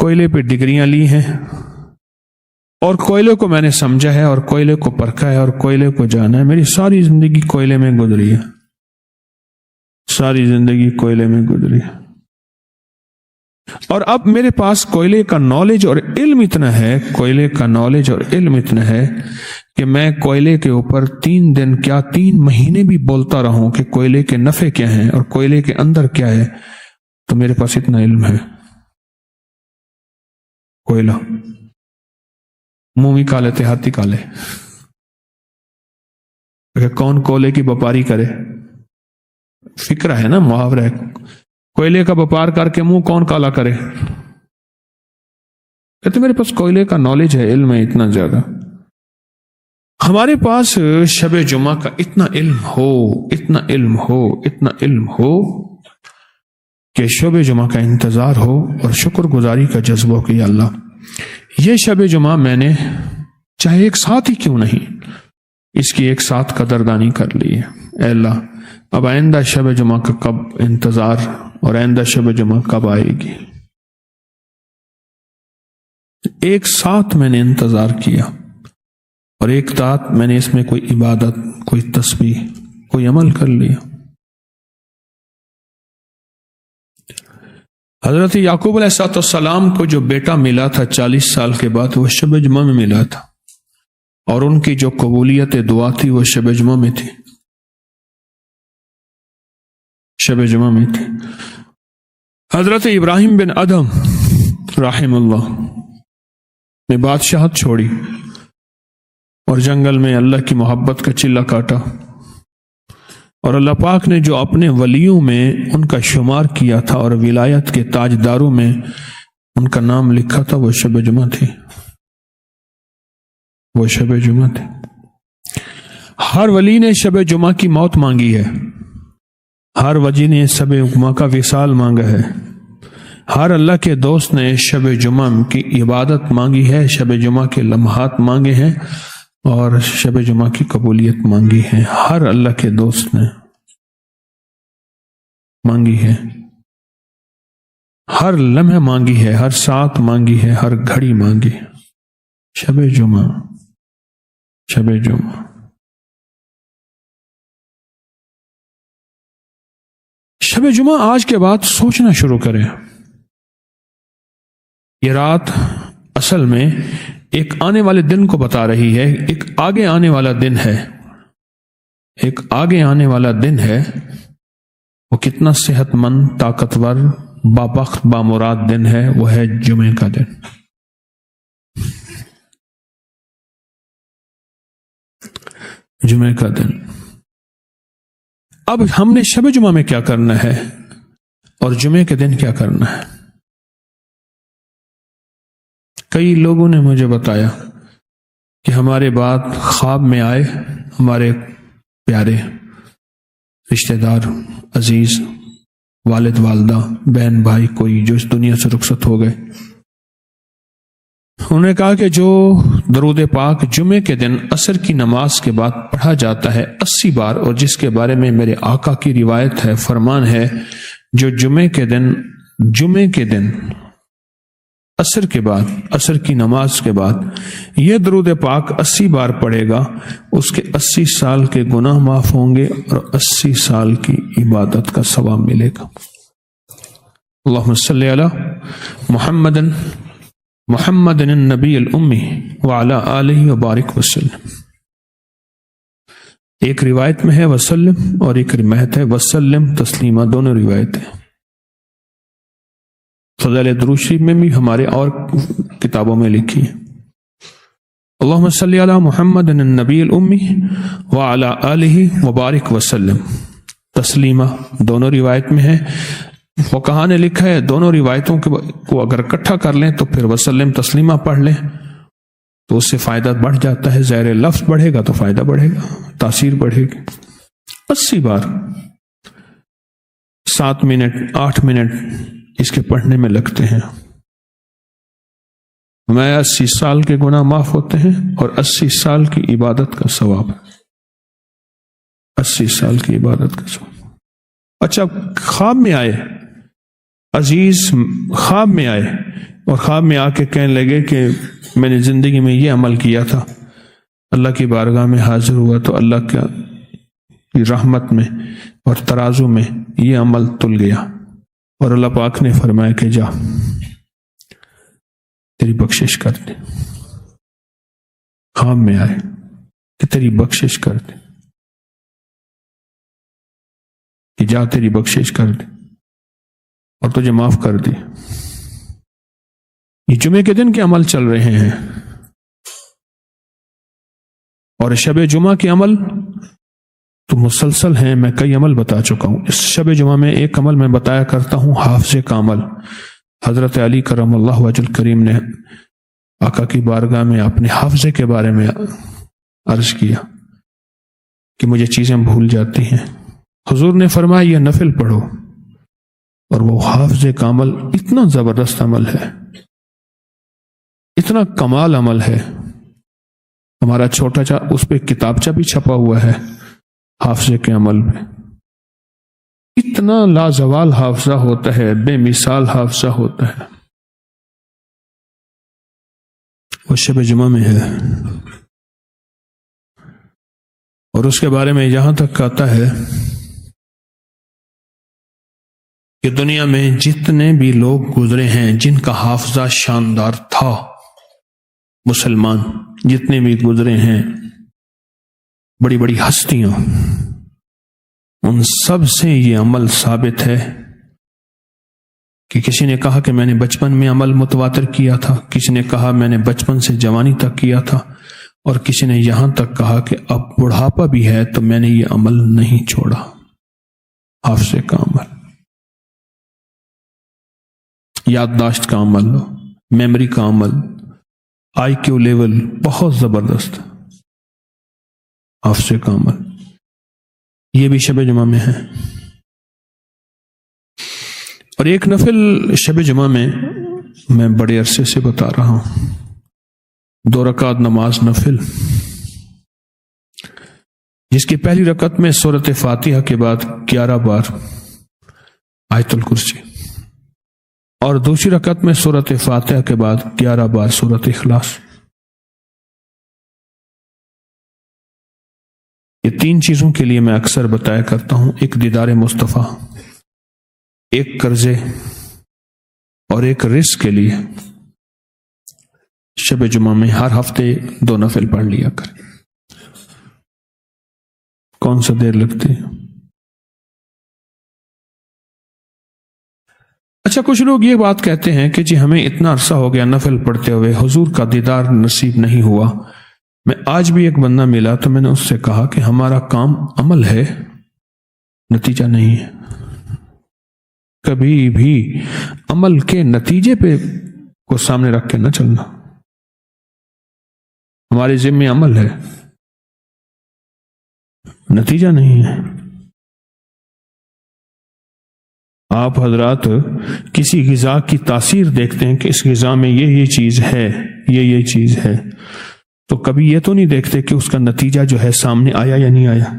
کوئلے پہ ڈگریاں لی ہیں اور کوئلے کو میں نے سمجھا ہے اور کوئلے کو پرکھا ہے اور کوئلے کو جانا ہے. میری ساری زندگی کوئلے میں گزری ہے، ساری زندگی کوئلے میں گزری ہے. اور اب میرے پاس کوئلے کا نالج اور علم اتنا ہے، کوئلے کا نالج اور علم اتنا ہے کہ میں کوئلے کے اوپر 3 دن کیا 3 مہینے بھی بولتا رہوں کہ کوئلے کے نفع کیا ہیں اور کوئلے کے اندر کیا ہے. تو میرے پاس اتنا علم ہے. کوئلہ منہ بھی کالے تھے ہاتھی کالے. کون کولے کی وپاری کرے؟ فکر ہے نا، محاورہ ہے. کوئلے کا وپار کر کے منہ کون کالا کرے؟ کہتے میرے پاس کوئلے کا نالج ہے، علم ہے اتنا زیادہ. ہمارے پاس شب جمعہ کا اتنا علم ہو، اتنا علم ہو، اتنا علم ہو کہ شب جمعہ کا انتظار ہو اور شکر گزاری کا جذبہ ہو کہ یا اللہ یہ شب جمعہ میں نے چاہے ایک ساتھ ہی کیوں نہیں اس کی ایک ساتھ قدردانی کر لی ہے. اے اللہ اب آئندہ شب جمعہ کا کب انتظار اور آئندہ شب جمعہ کب آئے گی. ایک ساتھ میں نے انتظار کیا اور ایک ساتھ میں نے اس میں کوئی عبادت، کوئی تسبیح، کوئی عمل کر لیا. حضرت یعقوب علیہ السلام کو جو بیٹا ملا تھا 40 سال کے بعد وہ شب جمعہ میں ملا تھا، اور ان کی جو قبولیت دعا تھی وہ شب جمعہ میں تھی، شب جمعہ میں تھی. حضرت ابراہیم بن ادم رحم اللہ نے بادشاہت چھوڑی اور جنگل میں اللہ کی محبت کا چلہ کاٹا، اور اللہ پاک نے جو اپنے ولیوں میں ان کا شمار کیا تھا اور ولایت کے تاجداروں میں ان کا نام لکھا تھا وہ شب جمعہ تھی، وہ شب جمعہ تھی. ہر ولی نے شب جمعہ کی موت مانگی ہے، ہر ولی نے شب جمعہ کا وصال مانگا ہے، ہر اللہ کے دوست نے شب جمعہ کی عبادت مانگی ہے، شب جمعہ کے لمحات مانگے ہیں اور شب جمعہ کی قبولیت مانگی ہے. ہر اللہ کے دوست نے مانگی ہے، ہر لمحہ مانگی ہے، ہر ساتھ مانگی ہے، ہر گھڑی مانگی ہے. شب جمعہ، شب جمعہ. شب جمعہ آج کے بعد سوچنا شروع کریں. یہ رات اصل میں ایک آنے والے دن کو بتا رہی ہے، ایک آگے آنے والا دن ہے، ایک آگے آنے والا دن ہے. وہ کتنا صحت مند، طاقتور، بابخت، بامراد دن ہے، وہ ہے جمعے کا دن. جمعے کا دن. اب ہم نے شب جمعہ میں کیا کرنا ہے اور جمعے کے دن کیا کرنا ہے؟ کئی لوگوں نے مجھے بتایا کہ ہمارے بعد خواب میں آئے ہمارے پیارے رشتہ دار، عزیز، والد والدہ، بہن بھائی، کوئی جو اس دنیا سے رخصت ہو گئے. انہوں نے کہا کہ جو درود پاک جمعے کے دن عصر کی نماز کے بعد پڑھا جاتا ہے 80 بار، اور جس کے بارے میں میرے آقا کی روایت ہے، فرمان ہے، جو جمعے کے دن عصر کے بعد، عصر کی نماز کے بعد یہ درود پاک 80 بار پڑھے گا، اس کے 80 سال کے گناہ معاف ہوں گے اور 80 سال کی عبادت کا ثواب ملے گا. اللہم صلی علی محمد النبی الامی وعلی آلہ وبارک وسلم. ایک روایت میں ہے وسلم اور ایک روایت ہے وسلم تسلیمہ، دونوں روایتیں. فضائل درود شریف میں بھی ہمارے اور کتابوں میں لکھی ہے. اللہم صلی علی محمد النبی الامی وعلی آلہ وبارک وسلم تسلیمہ، دونوں روایت میں ہے. فقہاء نے لکھا ہے دونوں روایتوں کو اگر اکٹھا کر لیں تو پھر وسلم تسلیمہ پڑھ لیں تو اس سے فائدہ بڑھ جاتا ہے. زیر لفظ بڑھے گا تو فائدہ بڑھے گا، تاثیر بڑھے گی. 80 بار 7 منٹ 8 منٹ اس کے پڑھنے میں لگتے ہیں. میں 80 سال کے گناہ معاف ہوتے ہیں اور 80 سال کی عبادت کا ثواب. 80 سال کی عبادت کا ثواب. اچھا خواب میں آئے عزیز خواب میں آئے اور خواب میں آ کے کہنے لگے کہ میں نے زندگی میں یہ عمل کیا تھا، اللہ کی بارگاہ میں حاضر ہوا تو اللہ کی رحمت میں اور ترازو میں یہ عمل تل گیا، اور اللہ پاک نے فرمایا کہ جا تیری بخشش کر دے۔ خواب میں آئے کہ تیری بخشش کر دے، کہ جا تیری بخشش کر دے اور تجھے معاف کر دی۔ یہ جمعے کے دن کے عمل چل رہے ہیں، اور شب جمعہ کے عمل تو مسلسل ہیں، میں کئی عمل بتا چکا ہوں۔ اس شب جمعہ میں ایک عمل میں بتایا کرتا ہوں، حافظے کا عمل۔ حضرت علی کرم اللہ وجہ الکریم نے آقا کی بارگاہ میں اپنے حافظے کے بارے میں عرض کیا کہ مجھے چیزیں بھول جاتی ہیں۔ حضور نے فرمایا یہ نفل پڑھو، اور وہ حافظے کا عمل اتنا زبردست عمل ہے، اتنا کمال عمل ہے۔ ہمارا چھوٹا سا اس پہ کتابچہ بھی چھپا ہوا ہے حافظے کے عمل میں۔ اتنا لازوال حافظہ ہوتا ہے، بے مثال حافظہ ہوتا ہے، وہ شب جمعہ میں ہے۔ اور اس کے بارے میں یہاں تک آتا ہے کہ دنیا میں جتنے بھی لوگ گزرے ہیں جن کا حافظہ شاندار تھا، مسلمان جتنے بھی گزرے ہیں، بڑی بڑی ہستیاں، ان سب سے یہ عمل ثابت ہے کہ کسی نے کہا کہ میں نے بچپن میں عمل متواتر کیا تھا، کسی نے کہا میں نے بچپن سے جوانی تک کیا تھا، اور کسی نے یہاں تک کہا کہ اب بڑھاپا بھی ہے تو میں نے یہ عمل نہیں چھوڑا۔ حافظے کا عمل، یادداشت کا عمل، میموری کا عمل، آئی کیو لیول بہت زبردست، حافظے کا عمل، یہ بھی شب جمعہ میں ہے۔ اور ایک نفل شب جمعہ میں بڑے عرصے سے بتا رہا ہوں، 2 رکعت نماز نفل، جس کی پہلی رکعت میں سورۃ فاتحہ کے بعد 11 بار آیت الکرسی، اور دوسری رکعت میں سورۃ فاتحہ کے بعد 11 بار سورۃ اخلاص۔ یہ 3 چیزوں کے لیے میں اکثر بتایا کرتا ہوں، ایک دیدار مصطفیٰ، ایک قرضے، اور ایک رزق کے لیے شب جمعہ میں ہر ہفتے 2 نفل پڑھ لیا کر۔ کون سا دیر لگتی ہے؟ اچھا، کچھ لوگ یہ بات کہتے ہیں کہ جی ہمیں اتنا عرصہ ہو گیا نفل پڑھتے ہوئے، حضور کا دیدار نصیب نہیں ہوا۔ میں آج بھی ایک بندہ ملا تو میں نے اس سے کہا کہ ہمارا کام عمل ہے، نتیجہ نہیں ہے۔ کبھی بھی عمل کے نتیجے پہ کو سامنے رکھ کے نہ چلنا، ہمارے ذمہ عمل ہے، نتیجہ نہیں ہے۔ آپ حضرات کسی غذا کی تاثیر دیکھتے ہیں کہ اس غذا میں یہ چیز ہے، یہ چیز ہے، تو کبھی یہ تو نہیں دیکھتے کہ اس کا نتیجہ جو ہے سامنے آیا یا نہیں آیا۔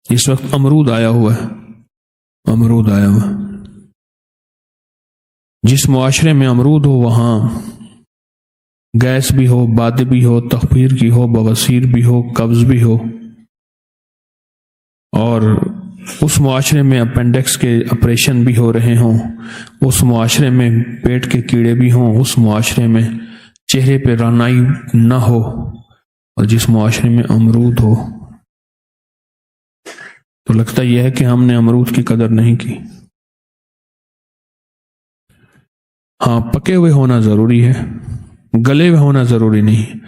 اس وقت امرود آیا ہوا ہے، امرود آیا ہوا، جس معاشرے میں امرود ہو وہاں گیس بھی ہو، باد بھی ہو، تخفیر کی ہو، بواسیر بھی ہو، قبض بھی ہو، اور اس معاشرے میں اپینڈکس کے آپریشن بھی ہو رہے ہوں، اس معاشرے میں پیٹ کے کیڑے بھی ہوں، اس معاشرے میں چہرے پہ رانائی نہ ہو، اور جس معاشرے میں امرود ہو، تو لگتا یہ ہے کہ ہم نے امرود کی قدر نہیں کی۔ ہاں، پکے ہوئے ہونا ضروری ہے، گلے ہوئے ہونا ضروری نہیں۔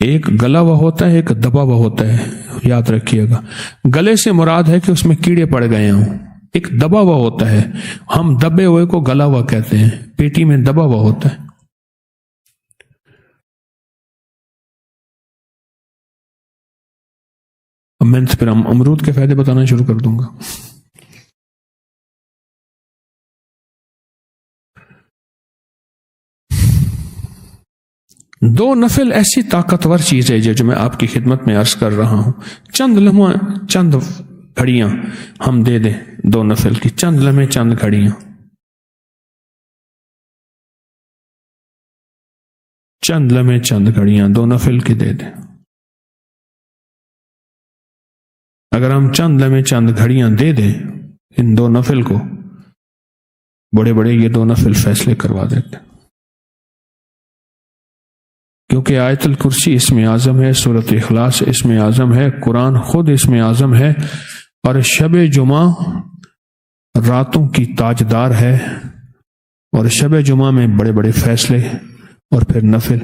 ایک گلا ہوا ہوتا ہے، ایک دبا ہوا ہوتا ہے، یاد رکھیے گا۔ گلے سے مراد ہے کہ اس میں کیڑے پڑ گئے ہوں، ایک دبا ہوا ہوتا ہے، ہم دبے ہوئے کو گلا ہوا کہتے ہیں، پیٹی میں دبا ہوا ہوتا ہے۔ اب میں پھر امرود کے فائدے بتانا شروع کر دوں گا۔ دو نفل ایسی طاقتور چیز ہے جو میں آپ کی خدمت میں عرض کر رہا ہوں، چند گھڑیاں ہم دے دیں 2 نفل کی، چند لمحے چند گھڑیاں، چند لمحے چند گھڑیاں 2 نفل کی دے دیں. اگر ہم چند لمحے چند گھڑیاں دے دیں ان 2 نفل کو، بڑے بڑے یہ 2 نفل فیصلے کروا دیتے، کیونکہ آیت الکرسی اسم اعظم ہے، سورۃ اخلاص اسم اعظم ہے، قرآن خود اسم اعظم ہے، اور شب جمعہ راتوں کی تاجدار ہے، اور شب جمعہ میں بڑے بڑے فیصلے اور پھر نفل.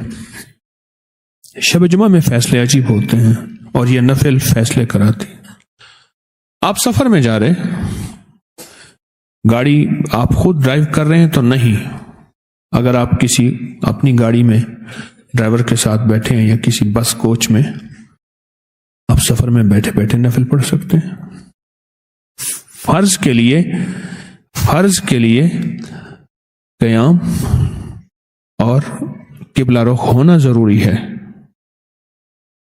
شب جمعہ میں فیصلے عجیب ہوتے ہیں اور یہ نفل فیصلے کراتی. آپ سفر میں جا رہے، گاڑی آپ خود ڈرائیو کر رہے ہیں تو نہیں، اگر آپ کسی اپنی گاڑی میں ڈرائیور کے ساتھ بیٹھے ہیں یا کسی بس کوچ میں، آپ سفر میں بیٹھے بیٹھے نفل پڑھ سکتے ہیں. فرض کے لیے قیام اور قبلہ رخ ہونا ضروری ہے.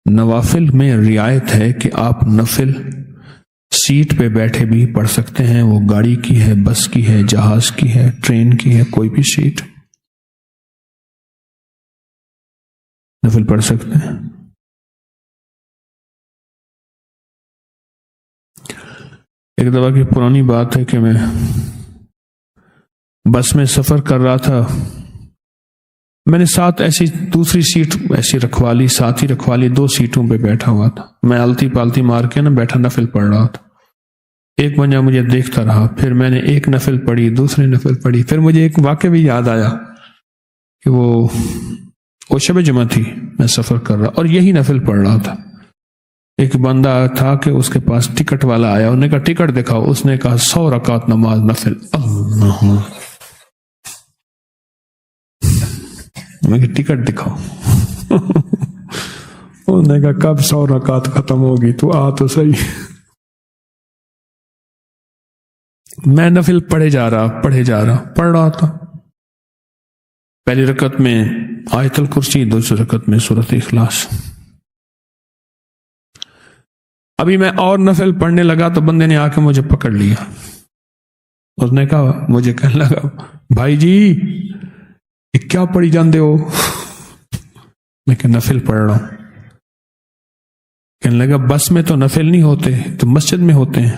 نوافل میں رعایت ہے کہ آپ نفل سیٹ پہ بیٹھے بھی پڑھ سکتے ہیں، وہ گاڑی کی ہے، بس کی ہے، جہاز کی ہے، ٹرین کی ہے، کوئی بھی سیٹ نفل پڑھ سکتے ہیں. ایک دفعہ کی پرانی بات ہے کہ میں بس میں سفر کر رہا تھا، میں نے ساتھ ایسی دوسری سیٹ ایسی رکھوا لی، ساتھ ہی رکھوا لی، 2 سیٹوں پہ بیٹھا ہوا تھا. میں التی پالتی مار کے بیٹھا نفل پڑھ رہا تھا. ایک بندہ مجھے دیکھتا رہا، پھر میں نے ایک نفل پڑھی، دوسری نفل پڑھی، پھر مجھے ایک واقعہ بھی یاد آیا کہ وہ شب جمعہ تھی، میں سفر کر رہا اور یہی نفل پڑھ رہا تھا. ایک بندہ تھا کہ اس کے پاس ٹکٹ والا آیا، انہوں نے کہا ٹکٹ دکھاؤ، اس نے کہا 100 رکعت نماز نفل. اللہ، میں کہ ٹکٹ دکھاؤ. انہوں نے کہا کب 100 رکعت ختم ہوگی، تو آ تو صحیح. میں نفل پڑھ رہا تھا. پہلی رکعت میں آیت الکرسی، دوسری رکعت میں سورۃ اخلاص. ابھی میں اور نفل پڑھنے لگا تو بندے نے آ کے مجھے پکڑ لیا. اس نے کہا، مجھے کہنے لگا بھائی جی یہ کیا پڑھی جاندے ہو؟ میں کہ نفل پڑھ رہا ہوں. کہنے لگا بس میں تو نفل نہیں ہوتے، تو مسجد میں ہوتے ہیں.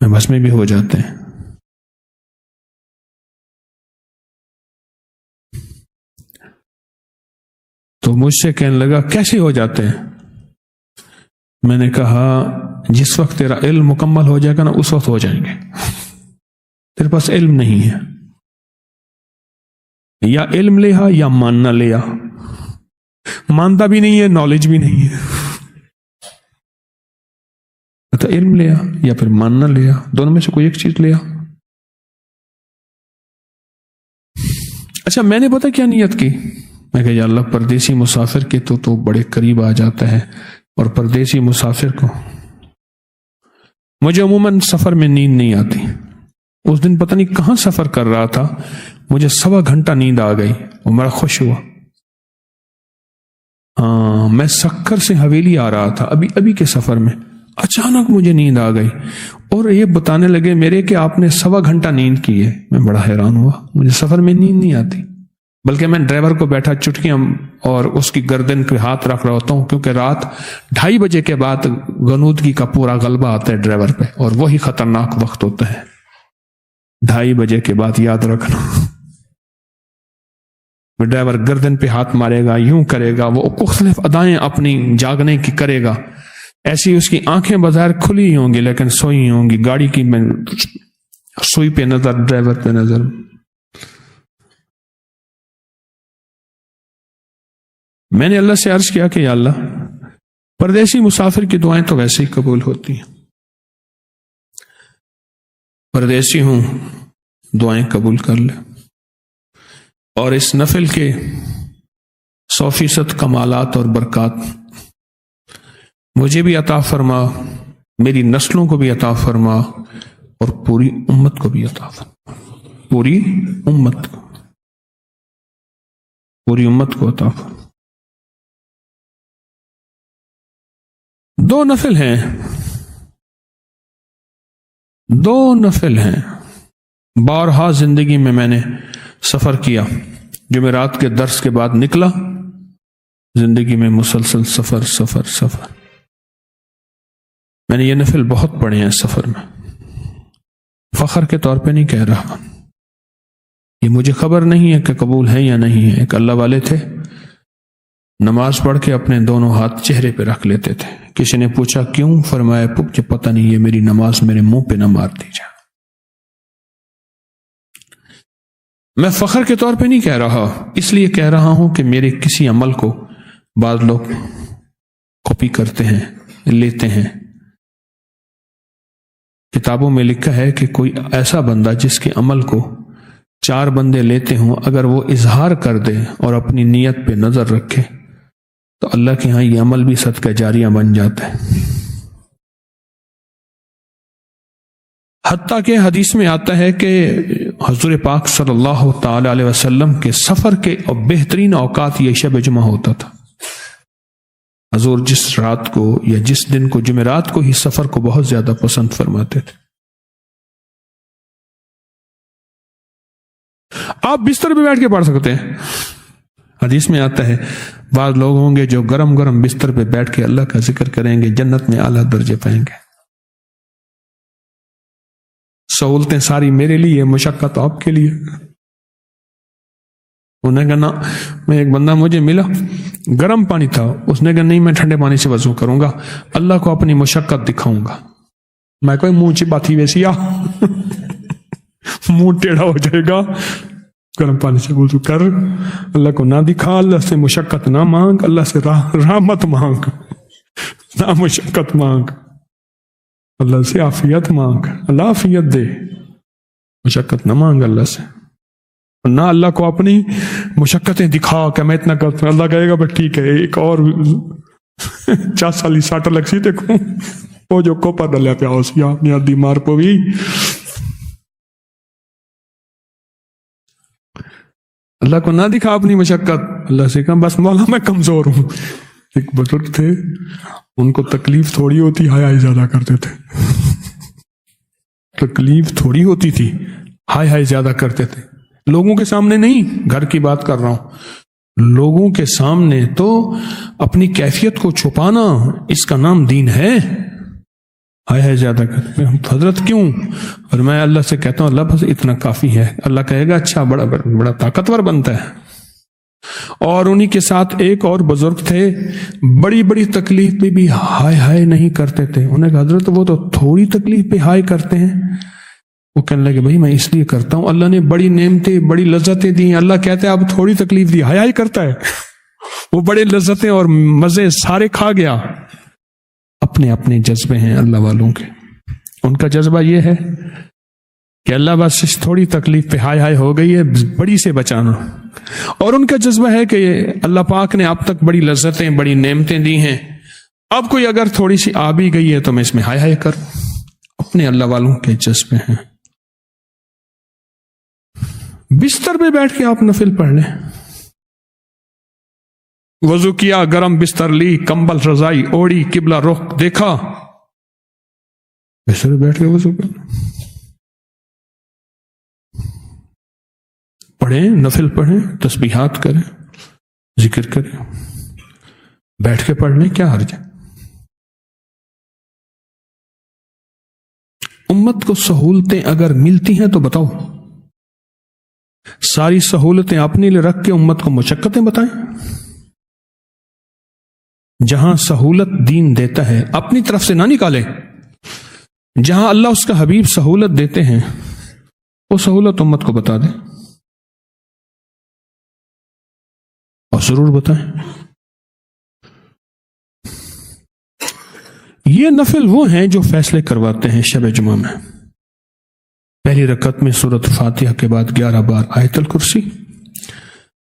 میں بس میں بھی ہو جاتے ہیں. تو مجھ سے کہنے لگا کیسے ہو جاتے ہیں؟ میں نے کہا جس وقت تیرا علم مکمل ہو جائے گا نا، اس وقت ہو جائیں گے. تیرے پاس علم نہیں ہے، یا علم لیا یا ماننا لیا. مانتا بھی نہیں ہے، نالج بھی نہیں ہے، تو علم لیا یا پھر ماننا لیا، دونوں میں سے کوئی ایک چیز لیا. اچھا، میں نے پتا کیا نیت کی؟ میں کہ یا اللہ پردیسی مسافر کے تو بڑے قریب آ جاتا ہے، اور پردیسی مسافر کو مجھے عموماً سفر میں نیند نہیں آتی. اس دن پتہ نہیں کہاں سفر کر رہا تھا، مجھے 1.25 گھنٹہ نیند آ گئی اور میرا خوش ہوا. ہاں، میں سکر سے حویلی آ رہا تھا ابھی کے سفر میں، اچانک مجھے نیند آ گئی اور یہ بتانے لگے میرے کہ آپ نے 1.25 گھنٹہ نیند کی ہے. میں بڑا حیران ہوا، مجھے سفر میں نیند نہیں آتی، بلکہ میں ڈرائیور کو بیٹھا چٹکیاں اور اس کی گردن پہ ہاتھ رکھ رہا ہوتا ہوں، کیونکہ رات 2:30 بجے کے بعد غنودگی کا پورا غلبہ آتا ہے ڈرائیور پہ، اور وہی خطرناک وقت ہوتا ہے. 2:30 بجے کے بعد یاد رکھنا، ڈرائیور گردن پہ ہاتھ مارے گا، یوں کرے گا، وہ مختلف ادائیں اپنی جاگنے کی کرے گا. ایسی اس کی آنکھیں بظاہر کھلی ہی ہوں گی لیکن سوئی ہوں گی، گاڑی کی سوئی پہ نظر، ڈرائیور پہ نظر. میں نے اللہ سے عرض کیا کہ یا اللہ پردیسی مسافر کی دعائیں تو ویسے ہی قبول ہوتی ہیں، پردیسی ہوں دعائیں قبول کر لے، اور اس نفل کے 100% کمالات اور برکات مجھے بھی عطا فرما، میری نسلوں کو بھی عطا فرما، اور پوری امت کو بھی عطا فرما، پوری امت کو عطا فرما. دو نفل ہیں، دو نفل ہیں۔ بارہا زندگی میں نے سفر کیا، جمعرات کے درس کے بعد نکلا، زندگی میں مسلسل سفر سفر سفر۔ میں نے یہ نفل بہت پڑھے ہیں سفر میں، فخر کے طور پہ نہیں کہہ رہا، یہ مجھے خبر نہیں ہے کہ قبول ہے یا نہیں ہے۔ ایک اللہ والے تھے، نماز پڑھ کے اپنے دونوں ہاتھ چہرے پہ رکھ لیتے تھے۔ کسی نے پوچھا کیوں؟ فرمایا مجھے پتہ نہیں، یہ میری نماز میرے منہ پہ نہ مار دی جائے۔ میں فخر کے طور پہ نہیں کہہ رہا، اس لیے کہہ رہا ہوں کہ میرے کسی عمل کو بعض لوگ کاپی کرتے ہیں، لیتے ہیں۔ کتابوں میں لکھا ہے کہ کوئی ایسا بندہ جس کے عمل کو 4 بندے لیتے ہوں، اگر وہ اظہار کر دے اور اپنی نیت پہ نظر رکھے تو اللہ کے ہاں یہ عمل بھی صدقہ جاریہ بن جاتا ہے۔ حتیٰ کہ حدیث میں آتا ہے کہ حضور پاک صلی اللہ تعالی علیہ وسلم کے سفر کے بہترین اوقات یہ شب جمعہ ہوتا تھا۔ حضور جس رات کو یا جس دن کو، جمعرات کو ہی سفر کو بہت زیادہ پسند فرماتے تھے۔ آپ بستر پہ بیٹھ کے پڑھ سکتے ہیں، حدیث میں آتا ہے بعض لوگ ہوں گے جو گرم گرم بستر پہ بیٹھ کے اللہ کا ذکر کریں گے، جنت میں اعلیٰ درجے پائیں گے۔ سہولتیں ساری میرے لیے، مشقت آپ کے لیے۔ انہیں کہا نا، میں ایک بندہ مجھے ملا، گرم پانی تھا، اس نے کہا نہیں میں ٹھنڈے پانی سے وضو کروں گا، اللہ کو اپنی مشقت دکھاؤں گا۔ میں کوئی منہ چی بات ہی ویسی آ منہ ٹیڑھا ہو جائے گا، گرم پانی سے وضو کر، اللہ کو نہ دکھا، اللہ سے مشقت نہ مانگ، اللہ سے رحمت مانگ، نہ مشقت مانگ، اللہ سے عافیت مانگ، اللہ عافیت دے، مشقت نہ مانگ اللہ سے، نہ اللہ کو اپنی مشقتیں دکھا کہ میں اتنا کرتا ہوں۔ اللہ کہے گا بس ٹھیک ہے، ایک اور 4 سالی ساٹا لگ سی دیکھوں وہ جو کوپر ڈلیا پیا ہو سی آپ نے آدھی مار پو بھی۔ اللہ کو نہ دکھا اپنی مشقت، اللہ سے کہا بس مولا میں کمزور ہوں۔ ایک بزرگ تھے، ان کو تکلیف تھوڑی ہوتی، ہائے ہائے زیادہ کرتے تھے، تکلیف تھوڑی ہوتی تھی، ہائے ہائے زیادہ کرتے تھے۔ لوگوں کے سامنے نہیں، گھر کی بات کر رہا ہوں، لوگوں کے سامنے تو اپنی کیفیت کو چھپانا، اس کا نام دین ہے۔ ہائے ہائے زیادہ کرتے حضرت کیوں؟ اور میں اللہ سے کہتا ہوں اللہ بس اتنا کافی ہے۔ اللہ کہے گا اچھا، بڑا طاقتور بنتا ہے۔ اور انہی کے ساتھ ایک اور بزرگ تھے، بڑی بڑی تکلیف پہ بھی ہائے ہائے نہیں کرتے تھے۔ انہیں کہا حضرت وہ تو تھوڑی تکلیف پہ ہائے کرتے ہیں۔ وہ کہنے لگے بھائی میں اس لیے کرتا ہوں، اللہ نے بڑی نعمتیں بڑی لذتیں دی ہیں، اللہ کہتے ہیں اب تھوڑی تکلیف دی، ہائے ہائے کرتا ہے۔ وہ بڑے لذتیں اور مزے سارے کھا گیا۔ اپنے اپنے جذبے ہیں اللہ والوں کے، ان کا جذبہ یہ ہے کہ اللہ بس تھوڑی تکلیف پہ ہائے ہائے ہو گئی ہے، بڑی سے بچانا۔ اور ان کا جذبہ ہے کہ اللہ پاک نے اب تک بڑی لذتیں بڑی نعمتیں دی ہیں، اب کوئی اگر تھوڑی سی آ بھی گئی ہے تو میں اس میں ہائے ہائے کروں۔ اپنے اللہ والوں کے جذبے ہیں۔ بستر پہ بیٹھ کے آپ نفل پڑھ لیں، وضو کیا، گرم بستر لی، کمبل رضائی اوڑی، قبلہ رخ دیکھا، بستر پہ بیٹھ کے وضو کر پڑھیں، نفل پڑھیں، تسبیحات کریں، ذکر کریں، بیٹھ کے پڑھ لیں، کیا حرج ہے؟ امت کو سہولتیں اگر ملتی ہیں تو بتاؤ، ساری سہولتیں اپنے لیے رکھ کے امت کو مشقتیں بتائیں؟ جہاں سہولت دین دیتا ہے اپنی طرف سے نہ نکالیں، جہاں اللہ اس کا حبیب سہولت دیتے ہیں وہ سہولت امت کو بتا دیں، اور ضرور بتائیں۔ یہ نفل وہ ہیں جو فیصلے کرواتے ہیں شب جمعہ میں۔ پہلی رکعت میں سورۃ فاتحہ کے بعد 11 بار آیت الکرسی،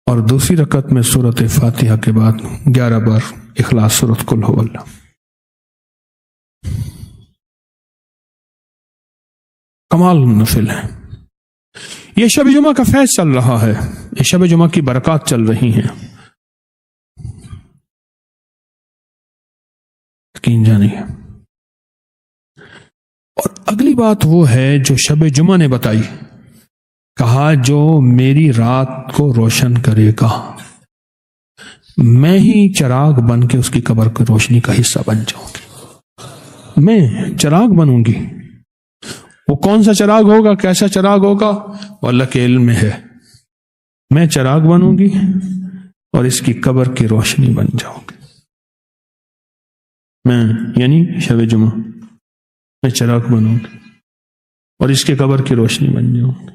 اور دوسری رکعت میں سورۃ فاتحہ کے بعد 11 بار اخلاص سورۃ قل ھو اللہ۔ کمال نفل ہے۔ یہ شب جمعہ کا فیض چل رہا ہے، یہ شب جمعہ کی برکات چل رہی ہیں۔ یقین جانیے. اور اگلی بات وہ ہے جو شب جمعہ نے بتائی، کہا جو میری رات کو روشن کرے گا میں ہی چراغ بن کے اس کی قبر کی روشنی کا حصہ بن جاؤں گی. میں چراغ بنوں گی. وہ کون سا چراغ ہوگا، کیسا چراغ ہوگا، وہ اللہ کے علم میں ہے. میں چراغ بنوں گی اور اس کی قبر کی روشنی بن جاؤں گی. میں یعنی شب جمعہ میں چراغ بنوں گی اور اس کے قبر کی روشنی بن جاؤں گی.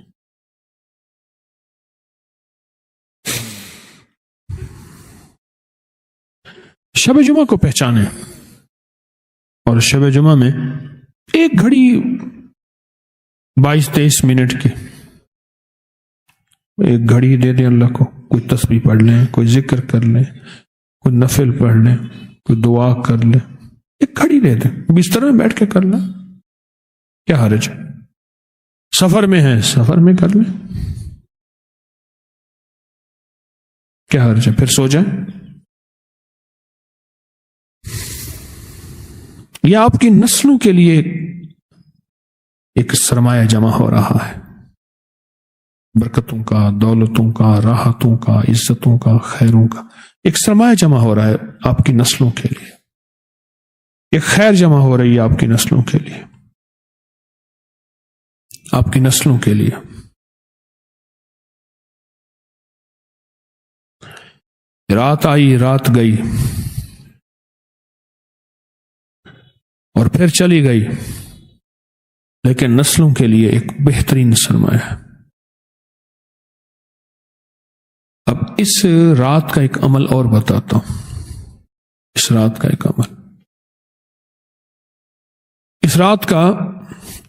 شب جمعہ کو پہچانے، اور شب جمعہ میں ایک گھڑی 22-23 منٹ کی ایک گھڑی دے دیں اللہ کو. کوئی تسبیح پڑھ لیں، کوئی ذکر کر لیں، کوئی نفل پڑھ لیں، کوئی دعا کر لیں. ایک گھڑی دے دیں، بستر میں بیٹھ کے کر لیں، کیا حرج ہے. سفر میں ہے، سفر میں کر لیں، کیا حرج ہے. پھر سو جائیں. یہ آپ کی نسلوں کے لیے ایک سرمایہ جمع ہو رہا ہے، برکتوں کا، دولتوں کا، راحتوں کا، عزتوں کا، خیروں کا. ایک سرمایہ جمع ہو رہا ہے آپ کی نسلوں کے لیے. ایک خیر جمع ہو رہی ہے آپ کی نسلوں کے لیے، آپ کی نسلوں کے لیے. رات آئی، رات گئی اور پھر چلی گئی، لیکن نسلوں کے لیے ایک بہترین سرمایہ ہے. اب اس رات کا ایک عمل اور بتاتا ہوں. اس رات کا ایک عمل، اس رات کا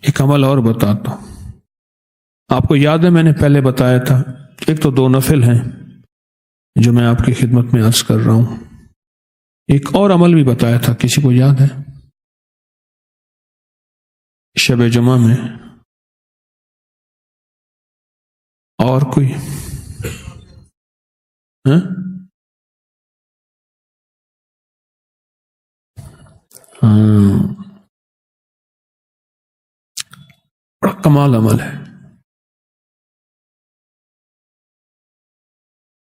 ایک عمل اور بتاتا ہوں. آپ کو یاد ہے میں نے پہلے بتایا تھا، ایک تو 2 نفل ہیں جو میں آپ کی خدمت میں عرض کر رہا ہوں. ایک اور عمل بھی بتایا تھا، کسی کو یاد ہے؟ شب جمعہ میں اور کوئی ہاں بڑا کمال عمل ہے.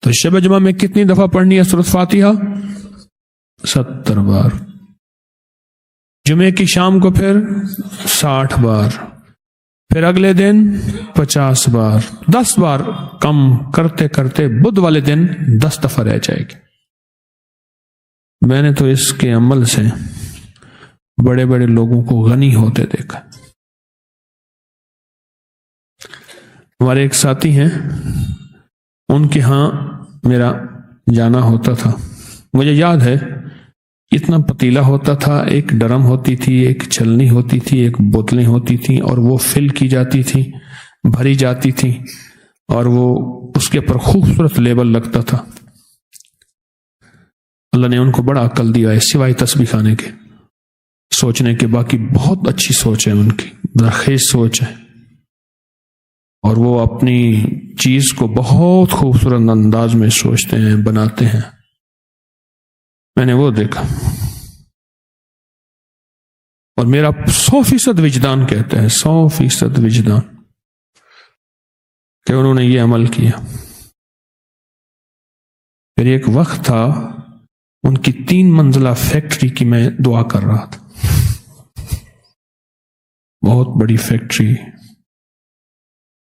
تو شب جمعہ میں کتنی دفعہ پڑھنی ہے سورۃ فاتحہ؟ 70 بار. جمعے کی شام کو پھر 60 بار، پھر اگلے دن 50 بار، 10 بار کم کرتے کرتے بدھ والے دن 10 دفعہ رہ جائے گی. میں نے تو اس کے عمل سے بڑے بڑے لوگوں کو غنی ہوتے دیکھا. ہمارے ایک ساتھی ہیں، ان کے ہاں میرا جانا ہوتا تھا. مجھے یاد ہے اتنا پتیلا ہوتا تھا، ایک ڈرم ہوتی تھی، ایک چھلنی ہوتی تھی، ایک بوتلیں ہوتی تھیں، اور وہ فل کی جاتی تھی، بھری جاتی تھی، اور وہ اس کے پر خوبصورت لیبل لگتا تھا. اللہ نے ان کو بڑا عقل دیا ہے، سوائے تسبیح خانے کے، سوچنے کے باقی بہت اچھی سوچ ہے ان کی، برخیز سوچ ہے، اور وہ اپنی چیز کو بہت خوبصورت انداز میں سوچتے ہیں، بناتے ہیں. میں نے وہ دیکھا، اور میرا 100% وجدان کہتا ہے، 100% وجدان، کہ انہوں نے یہ عمل کیا. پھر ایک وقت تھا ان کی 3 منزلہ فیکٹری کی میں دعا کر رہا تھا. بہت بڑی فیکٹری،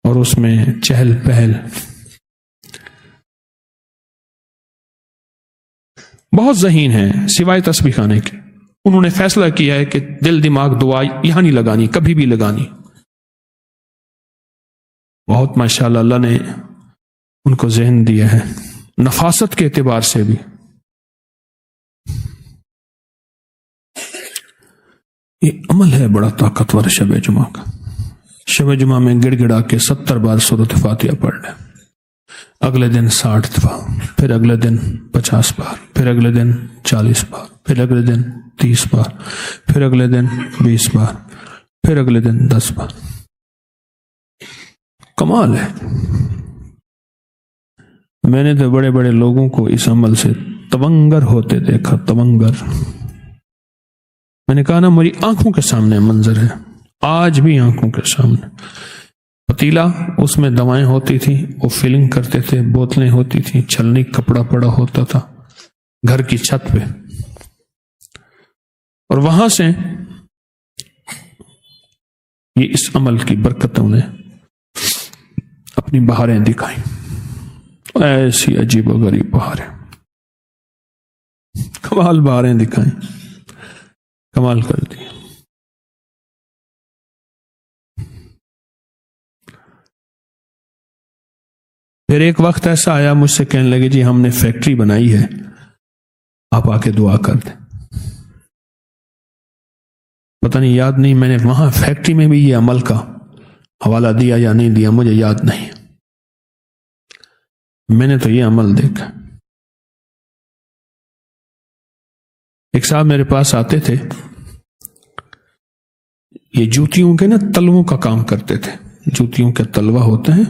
اور اس میں چہل پہل، بہت ذہین ہے سوائے تسبیح خانے کے. انہوں نے فیصلہ کیا ہے کہ دل دماغ دعا یہاں نہیں لگانی، کبھی بھی لگانی. بہت ماشاءاللہ اللہ نے ان کو ذہن دیا ہے، نفاست کے اعتبار سے بھی. یہ عمل ہے بڑا طاقتور شب جمعہ کا. شب جمعہ میں گڑ گڑا کے 70 بار سورۃ فاتحہ پڑھ لیں، اگلے دن 60 دفعہ، پھر اگلے دن 50 بار، پھر اگلے دن 40 بار، پھر اگلے دن 30 بار، پھر اگلے دن 20 بار، پھر اگلے دن 10 بار. کمال ہے. میں نے تو بڑے بڑے لوگوں کو اس عمل سے تونگر ہوتے دیکھا، تونگر. میں نے کہا نا میری آنکھوں کے سامنے منظر ہے، آج بھی آنکھوں کے سامنے۔ پتیلا، اس میں دوائیں ہوتی تھیں، وہ فلنگ کرتے تھے، بوتلیں ہوتی تھیں، چھلنی کپڑا پڑا ہوتا تھا گھر کی چھت پہ، اور وہاں سے یہ اس عمل کی برکتوں نے اپنی بہاریں دکھائیں، ایسی عجیب و غریب بہاریں، کمال بہاریں دکھائیں، کمال کر دی۔ پھر ایک وقت ایسا آیا، مجھ سے کہنے لگے جی ہم نے فیکٹری بنائی ہے، آپ آ کے دعا کر دیں۔ پتہ نہیں، یاد نہیں میں نے وہاں فیکٹری میں بھی یہ عمل کا حوالہ دیا یا نہیں دیا، مجھے یاد نہیں، میں نے تو یہ عمل دیکھا۔ ایک صاحب میرے پاس آتے تھے، یہ جوتیوں کے نا تلووں کا کام کرتے تھے، جوتیوں کے تلوا ہوتے ہیں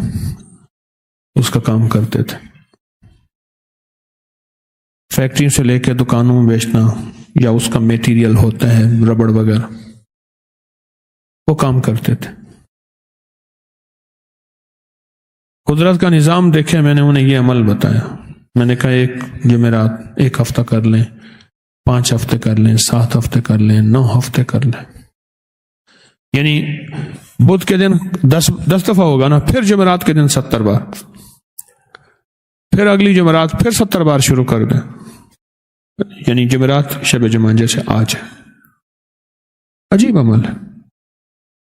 اس کا کام کرتے تھے، فیکٹریوں سے لے کے دکانوں میں بیچنا، یا اس کا میٹیریل ہوتا ہے ربڑ وغیرہ، وہ کام کرتے تھے۔ قدرت کا نظام دیکھے، میں نے انہیں یہ عمل بتایا، میں نے کہا ایک جمعرات 1 ہفتہ کر لیں، 5 ہفتے کر لیں، 7 ہفتے کر لیں، 9 ہفتے کر لیں، یعنی بدھ کے دن 10 دفعہ ہوگا نا، پھر جمعرات کے دن 70 بار، پھر اگلی جمعرات پھر 70 بار شروع کر دیں، یعنی جمعرات شب جمعہ جیسے آج ہے۔ عجیب عمل ہے،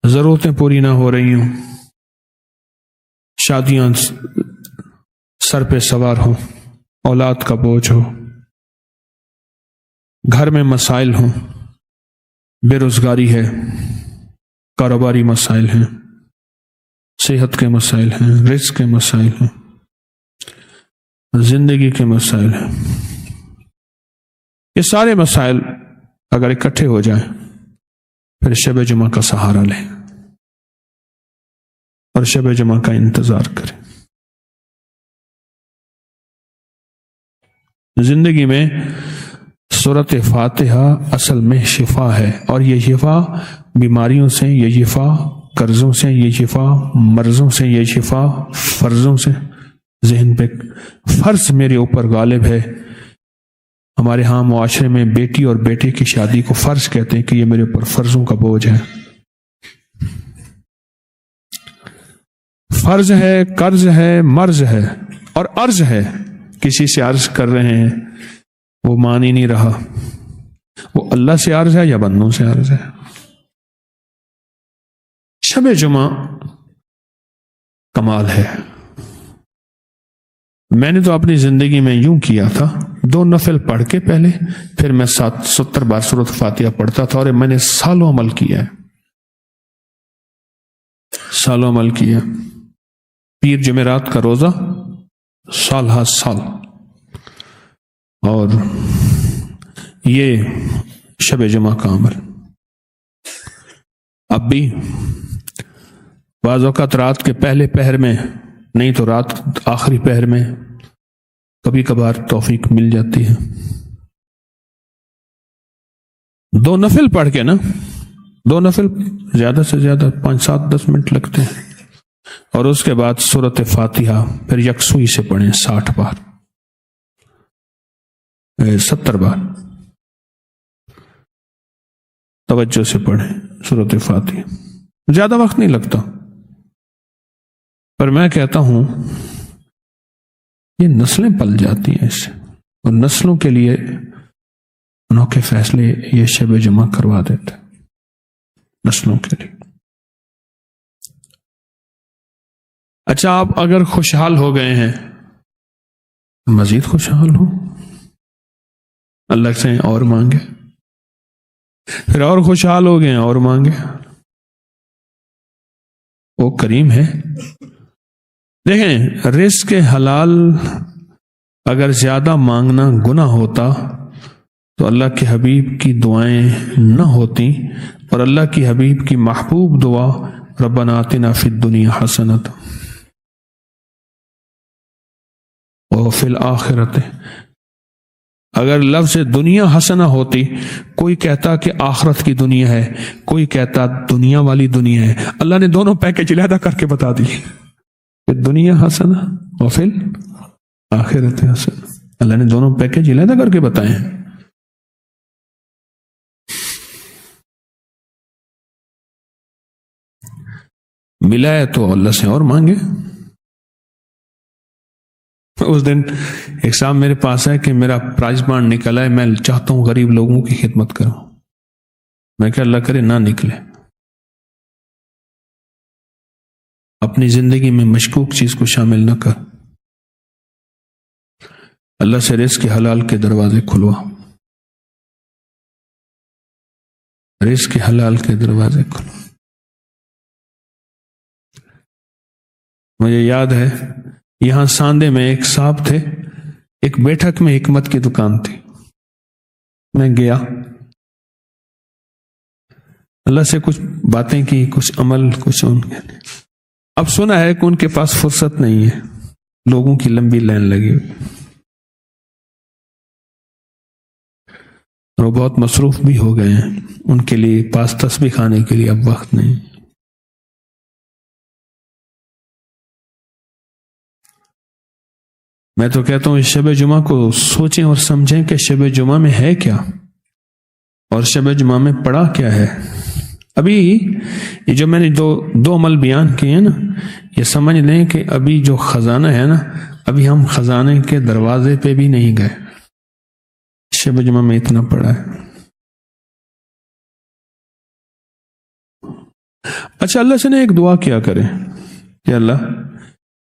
ضرورتیں پوری نہ ہو رہی ہوں، شادیاں سر پہ سوار ہوں، اولاد کا بوجھ ہو، گھر میں مسائل ہوں، بے روزگاری ہے، کاروباری مسائل ہیں، صحت کے مسائل ہیں، رزق کے مسائل ہیں، زندگی کے مسائل ہیں، یہ سارے مسائل اگر اکٹھے ہو جائیں پھر شب جمعہ کا سہارا لیں اور شب جمعہ کا انتظار کریں۔ زندگی میں سورۃ فاتحہ اصل میں شفا ہے، اور یہ شفا بیماریوں سے، یہ شفا قرضوں سے، یہ شفا مرضوں سے، یہ شفا فرضوں سے۔ ذہن پہ فرض میرے اوپر غالب ہے، ہمارے ہاں معاشرے میں بیٹی اور بیٹے کی شادی کو فرض کہتے ہیں کہ یہ میرے اوپر فرضوں کا بوجھ ہے، فرض ہے، قرض ہے، مرض ہے اور عرض ہے، کسی سے عرض کر رہے ہیں وہ مان ہی نہیں رہا، وہ اللہ سے عرض ہے یا بندوں سے عرض ہے۔ شب جمعہ کمال ہے۔ میں نے تو اپنی زندگی میں یوں کیا تھا، 2 نفل پڑھ کے پہلے، پھر میں 70 بار سورۃ فاتحہ پڑھتا تھا، اور میں نے سالوں عمل کیا ہے، سالوں عمل کیا۔ پیر جمعرات کا روزہ سال ہر سال، اور یہ شب جمعہ کا عمل۔ اب بھی بعض اوقات رات کے پہلے پہر میں، نہیں تو رات آخری پہر میں کبھی کبھار توفیق مل جاتی ہے، 2 نفل پڑھ کے نا، 2 نفل زیادہ سے زیادہ 5-7-10 منٹ لگتے ہیں، اور اس کے بعد سورۃ فاتحہ پھر یکسوئی سے پڑھیں 60 بار، 70 بار توجہ سے پڑھیں سورۃ فاتحہ، زیادہ وقت نہیں لگتا۔ پر میں کہتا ہوں یہ نسلیں پل جاتی ہیں اس سے، اور نسلوں کے لیے انوکھے فیصلے یہ شب جمعہ کروا دیتے نسلوں کے لیے۔ اچھا، آپ اگر خوشحال ہو گئے ہیں، مزید خوشحال ہو، اللہ سے اور مانگے، پھر اور خوشحال ہو گئے اور مانگے، وہ کریم ہے۔ دیکھیں، رزق حلال اگر زیادہ مانگنا گناہ ہوتا تو اللہ کے حبیب کی دعائیں نہ ہوتی، اور اللہ کی حبیب کی محبوب دعا ربنا آتنا فی الدنیا حسنۃ وفی الآخرۃ اگر لفظ دنیا حسنہ ہوتی، کوئی کہتا کہ آخرت کی دنیا ہے، کوئی کہتا دنیا والی دنیا ہے، اللہ نے دونوں پیکج علیحدہ کر کے بتا دی کہ دنیا حسنہ اور پھر آخرت حسنہ، اللہ نے دونوں پیکج علیحدہ کر کے بتائے ہیں۔ ملا ہے تو اللہ سے اور مانگے۔ اس دن ایک صاحب میرے پاس ہے کہ میرا پرائز بانڈ نکلا ہے، میں چاہتا ہوں غریب لوگوں کی خدمت کروں۔ میں کہ اللہ کرے نہ نکلے، اپنی زندگی میں مشکوک چیز کو شامل نہ کر، اللہ سے رزق کے حلال کے دروازے کھلوا، رزق کے حلال کے دروازے کھلوا۔ مجھے یاد ہے یہاں ساندے میں ایک صاحب تھے، ایک بیٹھک میں حکمت کی دکان تھی، میں گیا، اللہ سے کچھ باتیں کی، کچھ عمل، کچھ ان کے۔ اب سنا ہے کہ ان کے پاس فرصت نہیں ہے، لوگوں کی لمبی لائن لگی ہوئی، اور وہ بہت مصروف بھی ہو گئے ہیں، ان کے لیے پاس تسبیح کھانے کے لیے اب وقت نہیں۔ میں تو کہتا ہوں اس شب جمعہ کو سوچیں اور سمجھیں کہ شب جمعہ میں ہے کیا، اور شب جمعہ میں پڑھا کیا ہے۔ ابھی یہ جو میں نے دو عمل بیان کیے ہیں نا، یہ سمجھ لیں کہ ابھی جو خزانہ ہے نا، ابھی ہم خزانے کے دروازے پہ بھی نہیں گئے، شب جمعہ میں اتنا پڑھا ہے۔ اچھا، اللہ سے نے ایک دعا کیا کریں کہ اللہ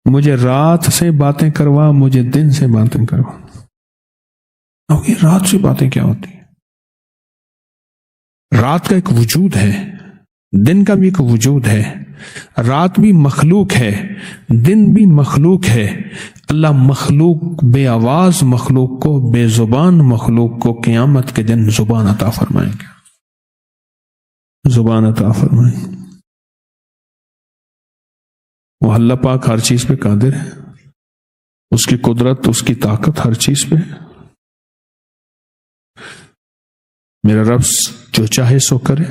مجھے رات سے باتیں کروا، مجھے دن سے باتیں کروا۔ اب یہ رات سے باتیں کیا ہوتی ہیں؟ رات کا ایک وجود ہے، دن کا بھی ایک وجود ہے، رات بھی مخلوق ہے، دن بھی مخلوق ہے۔ اللہ مخلوق بے آواز مخلوق کو، بے زبان مخلوق کو قیامت کے دن زبان عطا فرمائیں گے، زبان عطا فرمائیں گے۔ وہ اللہ پاک ہر چیز پہ قادر ہے، اس کی قدرت، اس کی طاقت ہر چیز پہ ہے۔ میرا رب جو چاہے سو کرے۔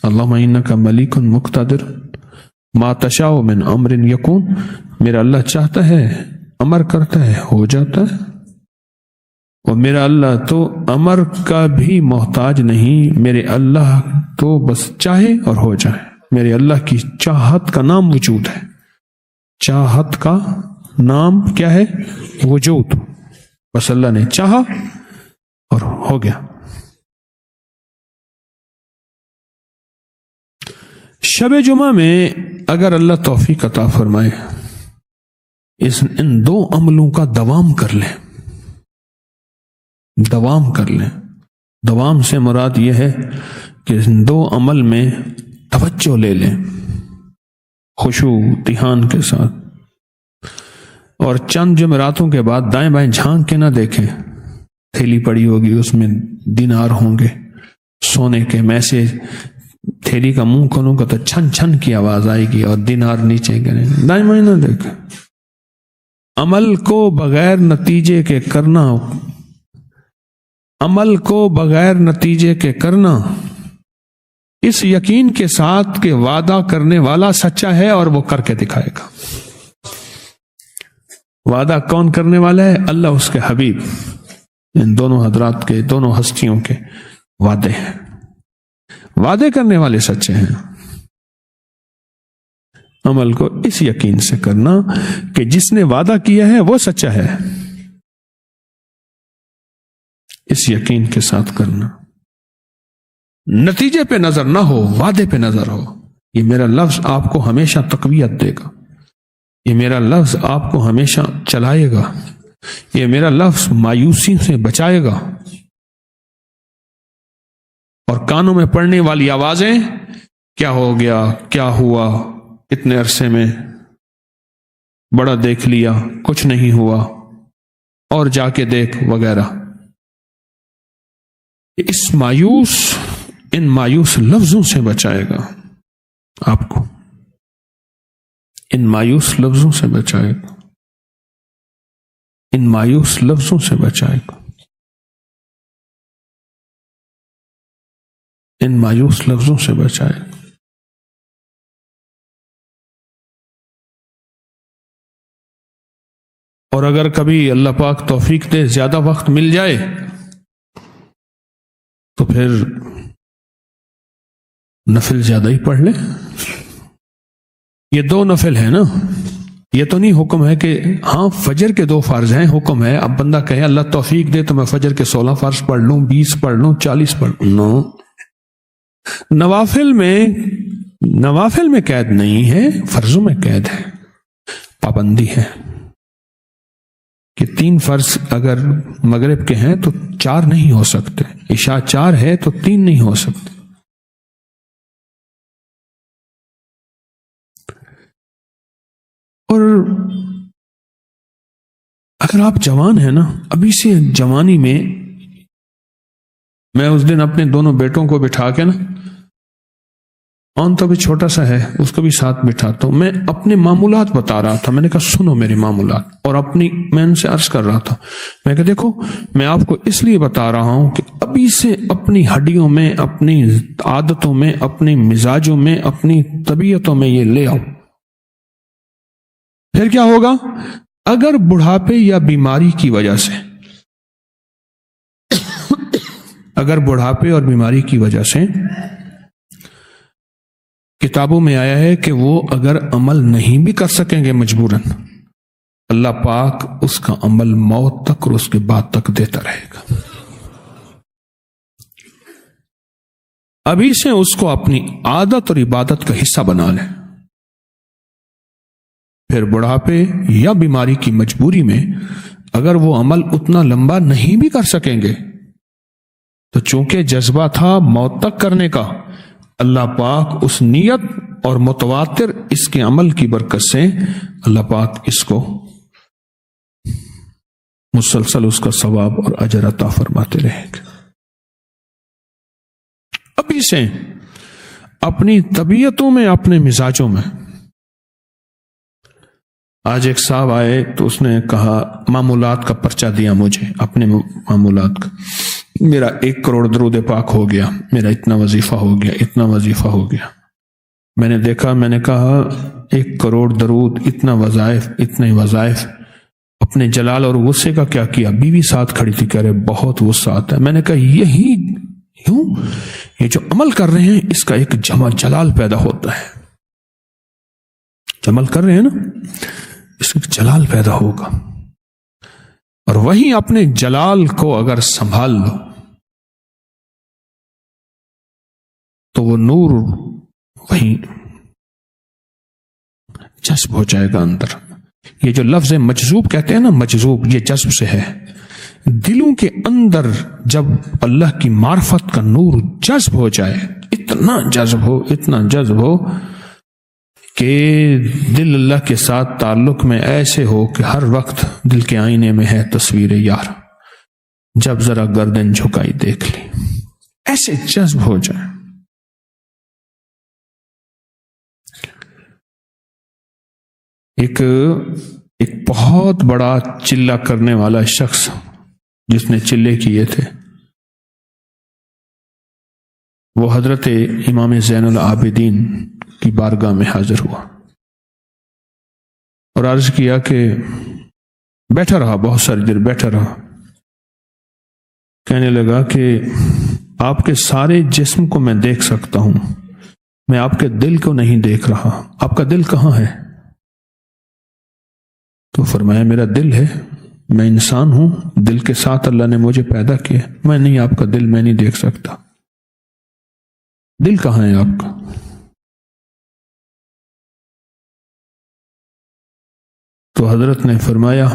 اللہم انک ملیک مقتدر ما تشاء من امر یکون، میرا اللہ چاہتا ہے، امر کرتا ہے، ہو جاتا ہے۔ اور میرا اللہ تو امر کا بھی محتاج نہیں، میرے اللہ تو بس چاہے اور ہو جائے۔ میرے اللہ کی چاہت کا نام وجود ہے، چاہت کا نام کیا ہے؟ وجود۔ بس اللہ نے چاہا اور ہو گیا۔ شب جمعہ میں اگر اللہ توفیق عطا فرمائے، ان دو عملوں کا دوام کر لیں، دوام کر لیں۔ دوام سے مراد یہ ہے کہ ان دو عمل میں توجہ لے لیں، خشوع دھیان کے ساتھ، اور چند جمعراتوں کے بعد دائیں بائیں جھانک کے نہ دیکھیں۔ تھیلی پڑی ہوگی، اس میں دینار ہوں گے سونے کے، میں سے تھیلی کا منہ کھولوں گا تو چھن چھن کی آواز آئے گی اور دینار نیچے گریں گے۔ دائیں بائیں نہ دیکھیں۔ عمل کو بغیر نتیجے کے کرنا، عمل کو بغیر نتیجے کے کرنا، اس یقین کے ساتھ کہ وعدہ کرنے والا سچا ہے اور وہ کر کے دکھائے گا۔ وعدہ کون کرنے والا ہے؟ اللہ، اس کے حبیب۔ ان دونوں حضرات کے، دونوں ہستیوں کے وعدے ہیں، وعدے کرنے والے سچے ہیں۔ عمل کو اس یقین سے کرنا کہ جس نے وعدہ کیا ہے وہ سچا ہے، اس یقین کے ساتھ کرنا۔ نتیجے پہ نظر نہ ہو، وعدے پہ نظر ہو۔ یہ میرا لفظ آپ کو ہمیشہ تقویت دے گا، یہ میرا لفظ آپ کو ہمیشہ چلائے گا، یہ میرا لفظ مایوسی سے بچائے گا۔ اور کانوں میں پڑنے والی آوازیں، کیا ہو گیا، کیا ہوا، اتنے عرصے میں بڑا دیکھ لیا، کچھ نہیں ہوا، اور جا کے دیکھ وغیرہ، اس مایوس، ان مایوس لفظوں سے بچائے گا آپ کو، ان مایوس لفظوں سے بچائے گا، ان مایوس لفظوں سے بچائے گا۔ ان مایوس لفظوں سے بچائے. اور اگر کبھی اللہ پاک توفیق دے زیادہ وقت مل جائے تو پھر نفل زیادہ ہی پڑھ لیں. یہ 2 نفل ہیں نا، یہ تو نہیں حکم ہے کہ ہاں فجر کے 2 فرض ہیں. حکم ہے اب بندہ کہے اللہ توفیق دے تو میں فجر کے 16 فرض پڑھ لوں، 20 پڑھ لوں، 40 پڑھ لوں. نو، نوافل میں قید نہیں ہے، فرضوں میں قید ہے، پابندی ہے کہ 3 فرض اگر مغرب کے ہیں تو 4 نہیں ہو سکتے، عشاء 4 ہے تو 3 نہیں ہو سکتے. اور اگر آپ جوان ہیں نا، ابھی سے جوانی میں اس دن اپنے دونوں بیٹوں کو بٹھا کے نا، اون تو بھی چھوٹا سا ہے اس کو بھی ساتھ بٹھاتا ہوں، میں اپنے معمولات بتا رہا تھا. میں نے کہا سنو میرے معمولات، اور میں ان سے عرض کر رہا تھا، میں کہا دیکھو میں آپ کو اس لیے بتا رہا ہوں کہ ابھی سے اپنی ہڈیوں میں، اپنی عادتوں میں، اپنی مزاجوں میں، اپنی طبیعتوں میں یہ لے آؤ. پھر کیا ہوگا؟ اگر بڑھاپے یا بیماری کی وجہ سے، اگر بڑھاپے اور بیماری کی وجہ سے کتابوں میں آیا ہے کہ وہ اگر عمل نہیں بھی کر سکیں گے مجبوراً، اللہ پاک اس کا عمل موت تک اور اس کے بعد تک دیتا رہے گا. ابھی سے اس کو اپنی عادت اور عبادت کا حصہ بنا لیں. پھر بڑھاپے یا بیماری کی مجبوری میں اگر وہ عمل اتنا لمبا نہیں بھی کر سکیں گے تو چونکہ جذبہ تھا موت تک کرنے کا، اللہ پاک اس نیت اور متواتر اس کے عمل کی برکت سے اللہ پاک اس کو مسلسل اس کا ثواب اور اجر عطا فرماتے رہیں گے. ابھی سے اپنی طبیعتوں میں، اپنے مزاجوں میں. آج ایک صاحب آئے تو اس نے کہا معمولات کا پرچہ دیا مجھے، اپنے معمولات کا. میرا 1 کروڑ درود پاک ہو گیا، میرا اتنا وظیفہ ہو گیا، اتنا وظیفہ ہو گیا. میں نے دیکھا، میں نے کہا 1 کروڑ درود، اتنا وظائف، اتنے وظائف، اپنے جلال اور غصے کا کیا کیا؟ بیوی ساتھ کھڑی تھی، کہہ رہے بہت غصہ آتا ہے. میں نے کہا یہی کیوں؟ یہ جو عمل کر رہے ہیں اس کا ایک جلال پیدا ہوتا ہے. عمل کر رہے ہیں نا، اس کا جلال پیدا ہوگا. اور وہیں اپنے جلال کو اگر سنبھال لو تو وہ نور وہیں جذب ہو جائے گا اندر. یہ جو لفظ مجذوب کہتے ہیں نا، مجذوب، یہ جذب سے ہے. دلوں کے اندر جب اللہ کی معرفت کا نور جذب ہو جائے، اتنا جذب ہو، اتنا جذب ہو کہ دل اللہ کے ساتھ تعلق میں ایسے ہو کہ ہر وقت دل کے آئینے میں ہے تصویر یار، جب ذرا گردن جھکائی دیکھ لی، ایسے جذب ہو جائے. ایک بہت بڑا چلہ کرنے والا شخص جس نے چلے کیے تھے، وہ حضرت امام زین العابدین کی بارگاہ میں حاضر ہوا اور عرض کیا کہ بیٹھا رہا، بہت ساری دیر بیٹھا رہا. کہنے لگا کہ آپ کے سارے جسم کو میں دیکھ سکتا ہوں، میں آپ کے دل کو نہیں دیکھ رہا. آپ کا دل کہاں ہے؟ تو فرمایا میرا دل ہے، میں انسان ہوں، دل کے ساتھ اللہ نے مجھے پیدا کیا، میں نہیں، آپ کا دل میں نہیں دیکھ سکتا. دل کہاں ہے آپ کا؟ تو حضرت نے فرمایا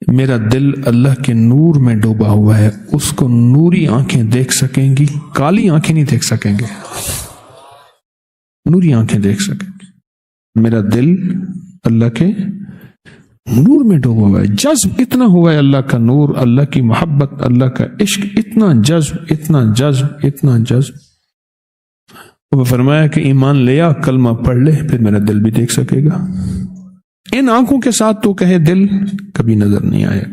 میرا دل اللہ کے نور میں ڈوبا ہوا ہے، اس کو نوری آنکھیں دیکھ سکیں گی، کالی آنکھیں نہیں دیکھ سکیں گے، نوری آنکھیں دیکھ سکیں گے. میرا دل اللہ کے نور میں ڈوبا ہوا ہے، جذب اتنا ہوا ہے اللہ کا نور، اللہ کی محبت، اللہ کا عشق، اتنا جذب، اتنا جذب، اتنا جذب. وہ فرمایا کہ ایمان لیا، کلمہ پڑھ لے، پھر میرا دل بھی دیکھ سکے گا. ان آنکھوں کے ساتھ تو کہے دل کبھی نظر نہیں آئے.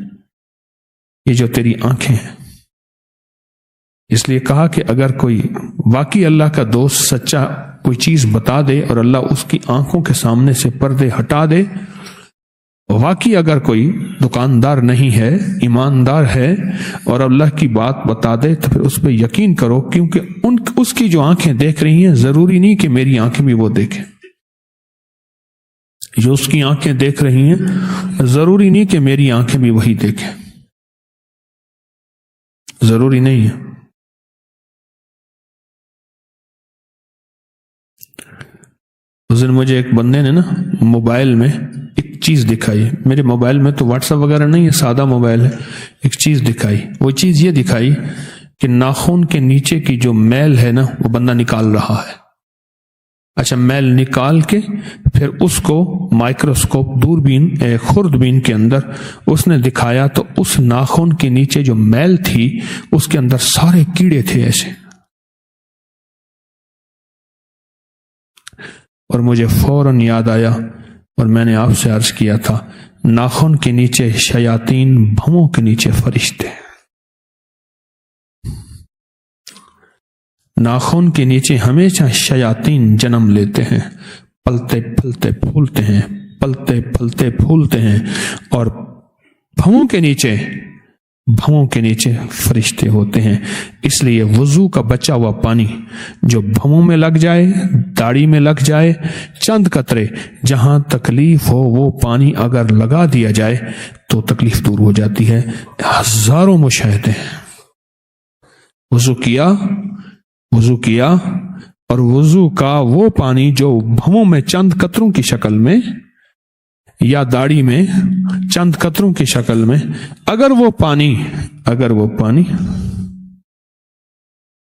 یہ جو تیری آنکھیں ہیں اس لیے کہا کہ اگر کوئی واقعی اللہ کا دوست سچا کوئی چیز بتا دے اور اللہ اس کی آنکھوں کے سامنے سے پردے ہٹا دے، واقعی اگر کوئی دکاندار نہیں ہے، ایماندار ہے اور اللہ کی بات بتا دے تو پھر اس پہ یقین کرو، کیونکہ اس کی جو آنکھیں دیکھ رہی ہیں ضروری نہیں کہ میری آنکھیں بھی وہ دیکھیں. جو اس کی آنکھیں دیکھ رہی ہیں ضروری نہیں کہ میری آنکھیں بھی وہی دیکھیں، ضروری نہیں ہے. اس دن مجھے ایک بندے نے نا موبائل میں ایک چیز دکھائی. میرے موبائل میں تو واٹس ایپ وغیرہ نہیں ہے، سادہ موبائل ہے. ایک چیز دکھائی، وہ چیز یہ دکھائی کہ ناخن کے نیچے کی جو میل ہے نا وہ بندہ نکال رہا ہے. اچھا، میل نکال کے پھر اس کو مائکروسکوپ دوربین خوردبین کے اندر اس نے دکھایا تو اس ناخن کے نیچے جو میل تھی اس کے اندر سارے کیڑے تھے ایسے. اور مجھے فوراً یاد آیا اور میں نے آپ سے عرض کیا تھا، ناخن کے نیچے شیاطین، بھووں کے نیچے فرشتے. ناخن کے نیچے ہمیشہ شیاطین جنم لیتے ہیں، پلتے پھلتے پھولتے ہیں، پلتے پھلتے پھولتے ہیں، اور بھووں کے نیچے فرشتے ہوتے ہیں. اس لیے وضو کا بچا ہوا پانی جو بھووں میں لگ جائے، داڑھی میں لگ جائے، چند قطرے جہاں تکلیف ہو وہ پانی اگر لگا دیا جائے تو تکلیف دور ہو جاتی ہے. ہزاروں مشاہدے ہیں. وضو کیا اور وضو کا وہ پانی جو بھووں میں چند قطروں کی شکل میں یا داڑھی میں چند قطروں کی شکل میں، اگر وہ پانی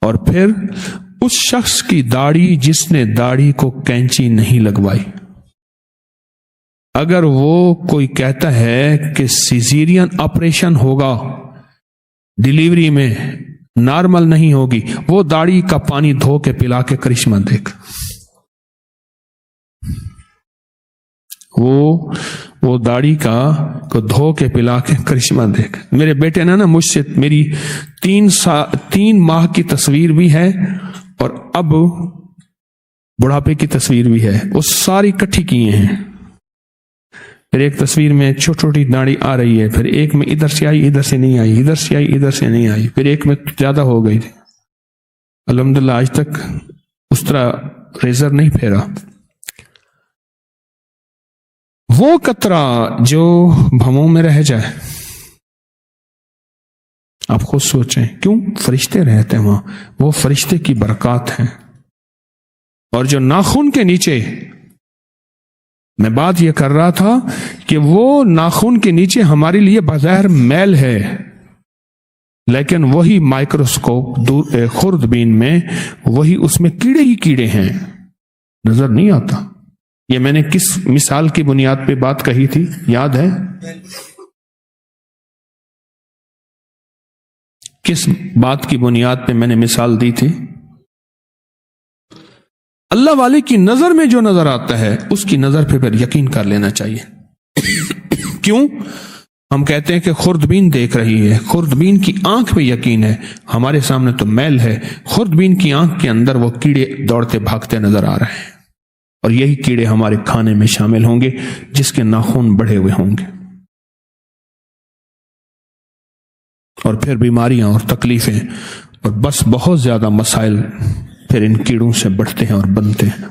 اور پھر اس شخص کی داڑھی جس نے داڑھی کو کینچی نہیں لگوائی، اگر وہ کوئی کہتا ہے کہ سیزیرین آپریشن ہوگا، ڈیلیوری میں نارمل نہیں ہوگی، وہ داڑھی کا پانی دھو کے پلا کے کرشمہ دیکھ، وہ داڑھی کو دھو کے پلا کے کرشمہ دیکھ. میرے بیٹے نے نا مجھ سے میری 3 ماہ کی تصویر بھی ہے اور اب بڑھاپے کی تصویر بھی ہے، وہ ساری کٹھی کیے ہیں. پھر ایک تصویر میں چھوٹی چھوٹی داڑھی آ رہی ہے، پھر ایک میں ادھر سے آئی ادھر سے نہیں آئی، ادھر سے آئی ادھر سے نہیں آئی، پھر ایک میں زیادہ ہو گئی تھی. الحمدللہ آج تک اس طرح ریزر نہیں پھیرا. وہ قطرہ جو بھووں میں رہ جائے، آپ خود سوچیں، کیوں؟ فرشتے رہتے ہیں وہاں، وہ فرشتے کی برکات ہیں. اور جو ناخن کے نیچے، میں بات یہ کر رہا تھا کہ وہ ناخن کے نیچے ہمارے لیے بظاہر میل ہے، لیکن وہی مائکروسکوپ خوردبین میں وہی اس میں کیڑے ہی کیڑے ہیں، نظر نہیں آتا. یہ میں نے کس مثال کی بنیاد پہ بات کہی تھی، یاد ہے؟ کس بات کی بنیاد پہ میں نے مثال دی تھی؟ اللہ والے کی نظر میں جو نظر آتا ہے اس کی نظر پہ پھر یقین کر لینا چاہیے. کیوں؟ ہم کہتے ہیں کہ خوردبین دیکھ رہی ہے، خوردبین کی آنکھ پہ یقین ہے، ہمارے سامنے تو میل ہے، خوردبین کی آنکھ کے اندر وہ کیڑے دوڑتے بھاگتے نظر آ رہے ہیں، اور یہی کیڑے ہمارے کھانے میں شامل ہوں گے جس کے ناخن بڑھے ہوئے ہوں گے، اور پھر بیماریاں اور تکلیفیں اور بس بہت زیادہ مسائل پھر ان کیڑوں سے بڑھتے ہیں اور بنتے ہیں،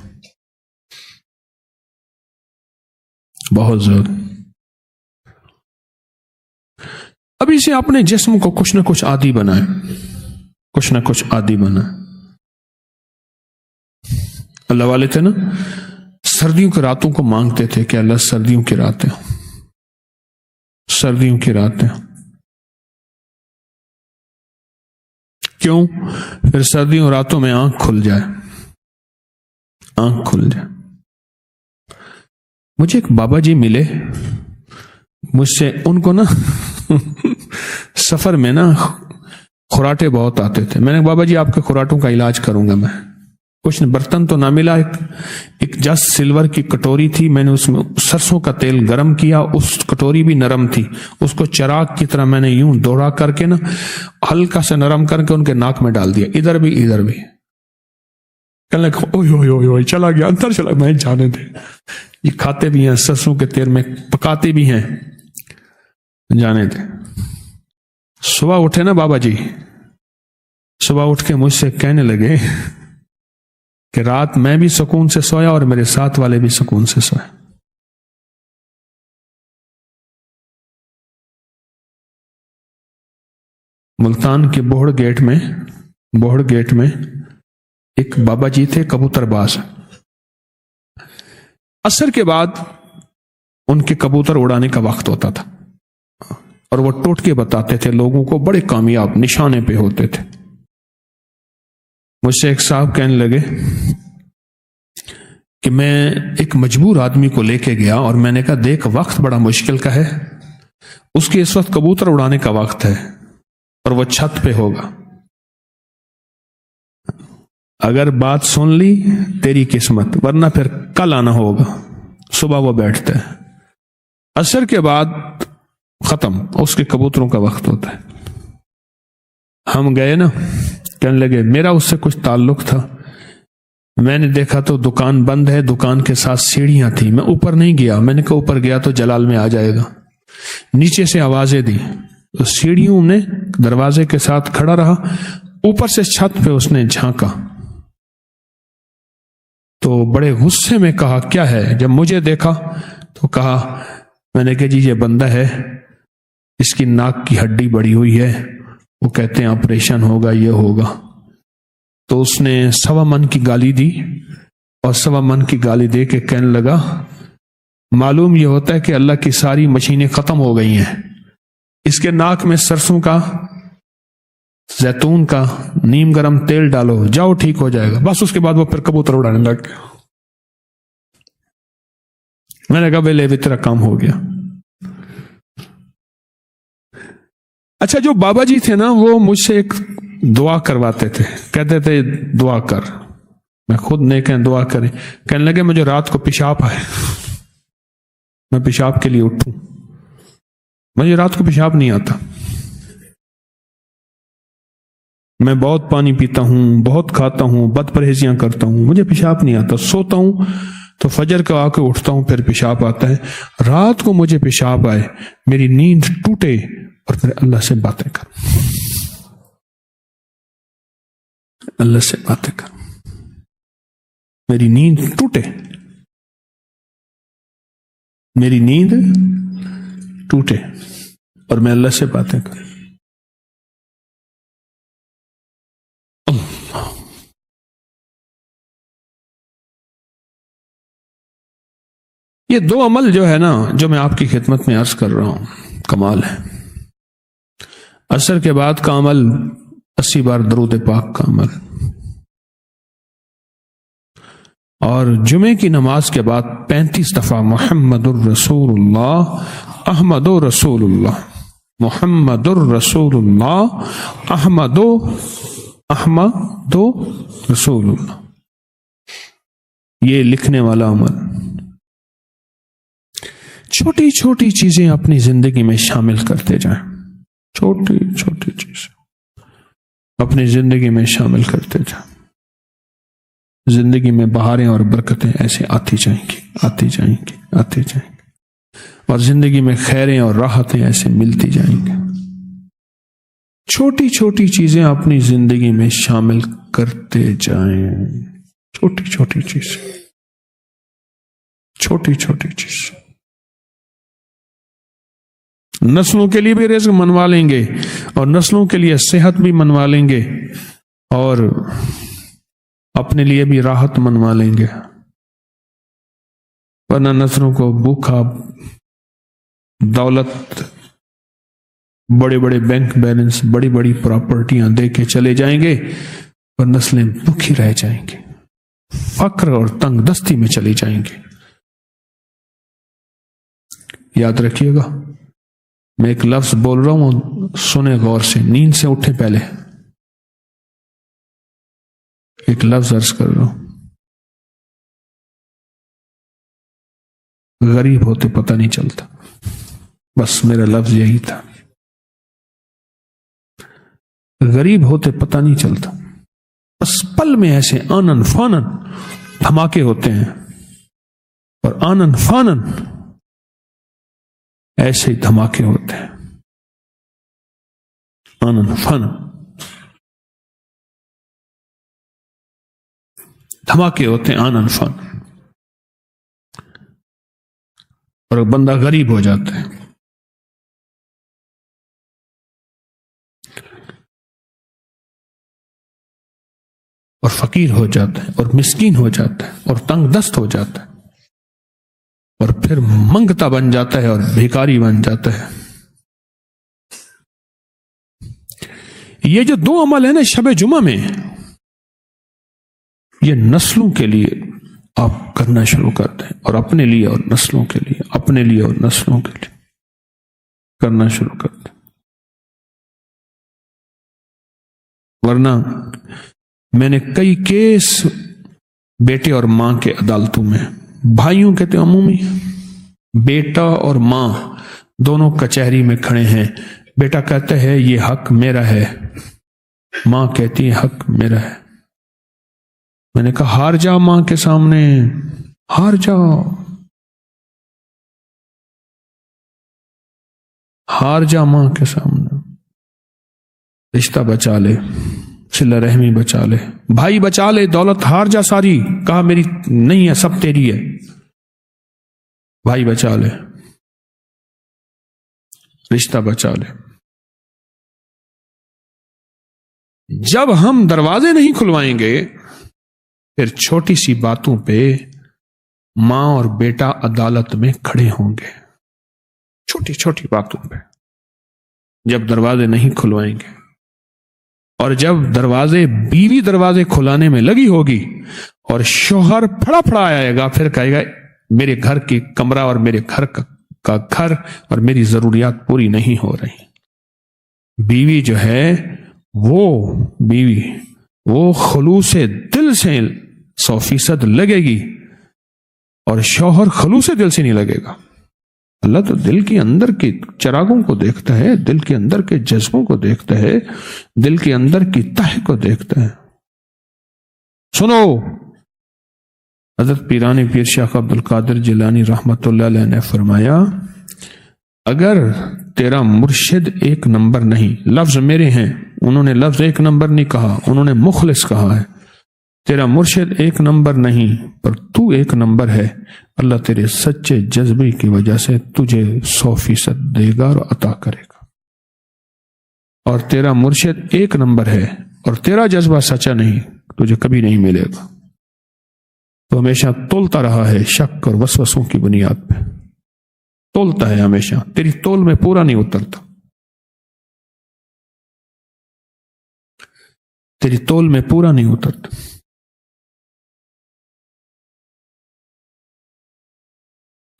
بہت زیادہ. ابھی سے اپنے جسم کو کچھ نہ کچھ عادی بنائیں، کچھ نہ کچھ عادی بنائیں. اللہ والے تھے نا، سردیوں کی راتوں کو مانگتے تھے کہ اللہ سردیوں کی راتیں، سردیوں کی راتیں. کیوں؟ پھر سردیوں راتوں میں آنکھ کھل جائے. مجھے ایک بابا جی ملے، مجھ سے ان کو نا سفر میں نا خراٹے بہت آتے تھے. میں نے بابا جی آپ کے خراٹوں کا علاج کروں گا. میں کچھ برتن تو نہ ملا، ایک جس سلور کی کٹوری تھی، میں نے اس میں سرسوں کا تیل گرم کیا، اس کٹوری بھی نرم تھی، اس کو چراغ کی طرح میں نے یوں دوڑا کر کے نا ہلکا سے نرم کر کے ان کے ناک میں ڈال دیا، ادھر بھی ادھر بھی. کہنے لگا اوئے اوئے اوئے اوئے، چلا گیا اندر چلا. میں جانے دے، یہ کھاتے بھی ہیں سرسوں کے تیل میں، پکاتے بھی ہیں، جانے دے. صبح اٹھے نا بابا جی، صبح اٹھ کے مجھ سے کہنے لگے کہ رات میں بھی سکون سے سویا اور میرے ساتھ والے بھی سکون سے سوئے. ملتان کے بوہڑ گیٹ میں ایک بابا جی تھے کبوتر باز. عصر کے بعد ان کے کبوتر اڑانے کا وقت ہوتا تھا اور وہ ٹوٹ کے بتاتے تھے لوگوں کو، بڑے کامیاب نشانے پہ ہوتے تھے. مجھ سے ایک صاحب کہنے لگے کہ میں ایک مجبور آدمی کو لے کے گیا اور میں نے کہا دیکھ وقت بڑا مشکل کا ہے، اس کے اس وقت کبوتر اڑانے کا وقت ہے اور وہ چھت پہ ہوگا، اگر بات سن لی تیری قسمت، ورنہ پھر کل آنا ہوگا. صبح وہ بیٹھتا ہے، عصر کے بعد ختم، اس کے کبوتروں کا وقت ہوتا ہے. ہم گئے نا، کہنے لگے میرا اس سے کچھ تعلق تھا، میں نے دیکھا تو دکان بند ہے، دکان کے ساتھ سیڑھیاں تھیں، میں اوپر نہیں گیا، میں نے کہا اوپر گیا تو جلال میں آ جائے گا. نیچے سے آوازیں دی، سیڑھیوں نے دروازے کے ساتھ کھڑا رہا، اوپر سے چھت پہ اس نے جھانکا تو بڑے غصے میں کہا کیا ہے؟ جب مجھے دیکھا تو کہا، میں نے کہا جی یہ بندہ ہے، اس کی ناک کی ہڈی بڑی ہوئی ہے، وہ کہتے ہیں آپریشن ہوگا، یہ ہوگا. تو اس نے 1.25 من کی گالی دی اور 1.25 من کی گالی دے کے کہنے لگا معلوم یہ ہوتا ہے کہ اللہ کی ساری مشینیں ختم ہو گئی ہیں، اس کے ناک میں سرسوں کا، زیتون کا نیم گرم تیل ڈالو، جاؤ ٹھیک ہو جائے گا. بس اس کے بعد وہ پھر کبوتر اڑانے لگ گیا. میں نے کہا بھائی بھی تیرا کام ہو گیا. اچھا جو بابا جی تھے نا وہ مجھ سے ایک دعا کرواتے تھے، کہتے تھے دعا کر. میں خود نہیں کہیں دعا کریں. کہنے لگے مجھے رات کو پیشاب آئے، میں پیشاب کے لیے اٹھوں، مجھے رات کو پیشاب نہیں آتا، میں بہت پانی پیتا ہوں، بہت کھاتا ہوں، بد پرہیزیاں کرتا ہوں، مجھے پیشاب نہیں آتا. سوتا ہوں تو فجر کا آ کے اٹھتا ہوں پھر پیشاب آتا ہے. رات کو مجھے پیشاب آئے، میری نیند ٹوٹے اور پھر اللہ سے باتیں کر، اللہ سے باتیں کر، میری نیند ٹوٹے، میری نیند ٹوٹے اور میں اللہ سے باتیں کروں. یہ 2 عمل جو ہے نا، جو میں آپ کی خدمت میں عرض کر رہا ہوں، کمال ہے. عصر کے بعد کا عمل 80 بار درود پاک کا عمل، اور جمعے کی نماز کے بعد 35 دفعہ محمد الرسول اللہ، احمد رسول اللہ، محمد الرسول اللہ، احمد رسول اللہ. یہ لکھنے والا عمل. چھوٹی چھوٹی چیزیں اپنی زندگی میں شامل کرتے جائیں، چھوٹی چھوٹی چیزیں اپنی زندگی میں شامل کرتے جائیں. زندگی میں بہاریں اور برکتیں ایسے آتی جائیں گی، آتی جائیں گی، آتی جائیں گی، اور زندگی میں خیریں اور راحتیں ایسے ملتی جائیں گی. چھوٹی چھوٹی چیزیں اپنی زندگی میں شامل کرتے جائیں، چھوٹی چھوٹی چیزیں، چھوٹی چھوٹی چیزیں. نسلوں کے لیے بھی رزق منوا لیں گے اور نسلوں کے لیے صحت بھی منوا لیں گے اور اپنے لیے بھی راحت منوا لیں گے. ورنہ نسلوں کو بھوکا، دولت، بڑے بڑے بینک بیلنس، بڑی بڑی پراپرٹیاں دے کے چلے جائیں گے اور نسلیں بھوکھی رہ جائیں گے، فقر اور تنگ دستی میں چلی جائیں گے. یاد رکھیے گا، میں ایک لفظ بول رہا ہوں، سنیں غور سے، نیند سے اٹھے پہلے ایک لفظ عرض کر رہا ہوں، غریب ہوتے پتہ نہیں چلتا، بس میرا لفظ یہی تھا، غریب ہوتے پتہ نہیں چلتا، بس پل میں ایسے آنن فانن دھماکے ہوتے ہیں، اور آنن فانن ایسے ہی دھماکے ہوتے ہیں، آنن فانن دھماکے ہوتے ہیں، آنن فانن، اور بندہ غریب ہو جاتا ہے۔ اور فقیر ہو جاتا ہے، اور مسکین ہو جاتا ہے، اور تنگ دست ہو جاتا ہے، اور پھر منگتا بن جاتا ہے اور بھیکاری بن جاتا ہے۔ یہ جو دو عمل ہیں نا شب جمعہ میں، یہ نسلوں کے لیے آپ کرنا شروع کرتے ہیں، اور اپنے لیے اور نسلوں کے لیے، اپنے لیے اور نسلوں کے لیے کرنا شروع کرتے ہیں۔ ورنہ میں نے کئی کیس بیٹے اور ماں کے عدالتوں میں، بھائیوں کے تو عمومی، بیٹا اور ماں دونوں کچہری میں کھڑے ہیں، بیٹا کہتا ہے یہ حق میرا ہے، ماں کہتی ہے حق میرا ہے۔ میں نے کہا ہار جا ماں کے سامنے، ہار جاؤ، ہار جا ماں کے سامنے، رشتہ بچا لے، صلہ رحمی بچا لے، بھائی بچا لے، دولت ہار جا ساری، کہا میری نہیں ہے سب تیری ہے، بھائی بچا لے، رشتہ بچا لے۔ جب ہم دروازے نہیں کھلوائیں گے، پھر چھوٹی سی باتوں پہ ماں اور بیٹا عدالت میں کھڑے ہوں گے، چھوٹی چھوٹی باتوں پہ، جب دروازے نہیں کھلوائیں گے۔ اور جب بیوی دروازے کھلانے میں لگی ہوگی اور شوہر پھڑا پھڑا آئے گا، پھر کہے گا میرے گھر کی کمرہ اور میرے گھر کا گھر اور میری ضروریات پوری نہیں ہو رہی۔ بیوی جو ہے وہ خلوص دل سے 100% لگے گی، اور شوہر خلوص دل سے نہیں لگے گا۔ اللہ تو دل کے اندر کے چراغوں کو دیکھتا ہے، دل کے اندر کے جذبوں کو دیکھتا ہے، دل کے اندر کی تہ کو دیکھتا ہے۔ سنو، حضرت پیران پیر شیخ عبد القادر جیلانی رحمت اللہ علیہ نے فرمایا، اگر تیرا مرشد ایک نمبر نہیں، لفظ میرے ہیں، انہوں نے لفظ ایک نمبر نہیں کہا، انہوں نے مخلص کہا ہے، تیرا مرشد ایک نمبر نہیں پر تو ایک نمبر ہے، اللہ تیرے سچے جذبے کی وجہ سے تجھے 100% دے گا اور عطا کرے گا۔ اور تیرا مرشد ایک نمبر ہے اور تیرا جذبہ سچا نہیں، تجھے کبھی نہیں ملے گا۔ تو ہمیشہ تولتا رہا ہے شک اور وسوسوں کی بنیاد پہ، تولتا ہے ہمیشہ، تیری تول میں پورا نہیں اترتا، تیری تول میں پورا نہیں اترتا۔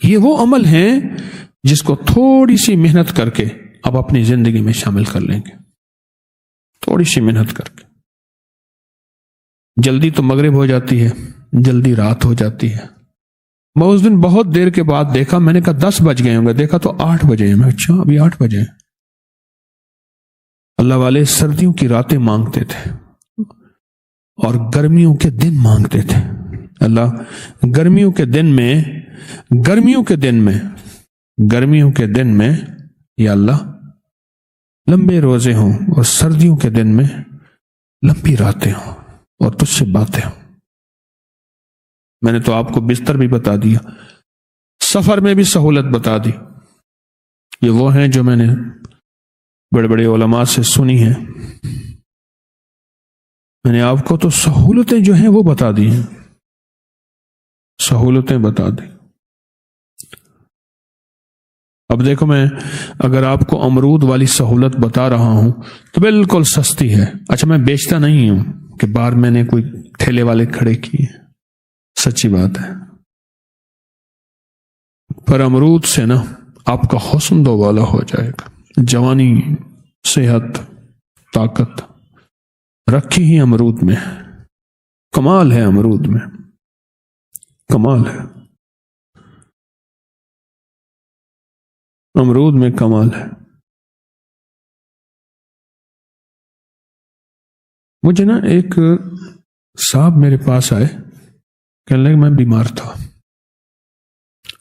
یہ وہ عمل ہیں جس کو تھوڑی سی محنت کر کے آپ اپنی زندگی میں شامل کر لیں گے، تھوڑی سی محنت کر کے۔ جلدی تو مغرب ہو جاتی ہے، جلدی رات ہو جاتی ہے۔ میں اس دن بہت دیر کے بعد دیکھا، میں نے کہا 10 بج گئے ہوں گے، دیکھا تو 8 بجے ہیں۔ میں اچھا ابھی 8 بجے ہیں۔ اللہ والے سردیوں کی راتیں مانگتے تھے اور گرمیوں کے دن مانگتے تھے۔ اللہ گرمیوں کے دن میں یا اللہ لمبے روزے ہوں، اور سردیوں کے دن میں لمبی راتیں ہوں اور تجھ سے باتیں ہوں۔ میں نے تو آپ کو بستر بھی بتا دیا، سفر میں بھی سہولت بتا دی۔ یہ وہ ہیں جو میں نے بڑے بڑے علماء سے سنی ہیں۔ میں نے آپ کو تو سہولتیں جو ہیں وہ بتا دی ہیں، سہولتیں بتا دی۔ اب دیکھو، میں اگر آپ کو امرود والی سہولت بتا رہا ہوں تو بالکل سستی ہے۔ اچھا، میں بیچتا نہیں ہوں کہ باہر میں نے کوئی ٹھیلے والے کھڑے کیے، سچی بات ہے۔ پر امرود سے نا آپ کا حسن دوبالا ہو جائے گا، جوانی، صحت، طاقت رکھی ہی امرود میں۔ کمال ہے امرود میں، کمال ہے امرود میں، کمال ہے۔ مجھے نا ایک صاحب میرے پاس آئے، کہنے لگے میں بیمار تھا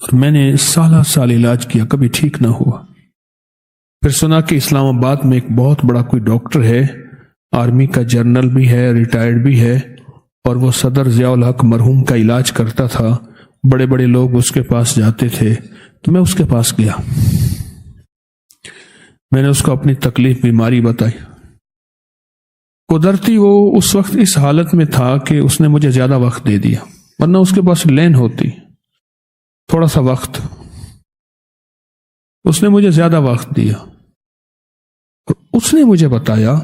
اور میں نے سالہ سال علاج کیا، کبھی ٹھیک نہ ہوا۔ پھر سنا کہ اسلام آباد میں ایک بہت بڑا کوئی ڈاکٹر ہے، آرمی کا جنرل بھی ہے، ریٹائرڈ بھی ہے، اور وہ صدر ضیاء الحق مرحوم کا علاج کرتا تھا، بڑے بڑے لوگ اس کے پاس جاتے تھے۔ تو میں اس کے پاس گیا، میں نے اس کو اپنی تکلیف بیماری بتائی۔ قدرتی وہ اس وقت اس حالت میں تھا کہ اس نے مجھے زیادہ وقت دے دیا، ورنہ اس کے پاس لین ہوتی، تھوڑا سا وقت، اس نے مجھے زیادہ وقت دیا۔ اور اس نے مجھے بتایا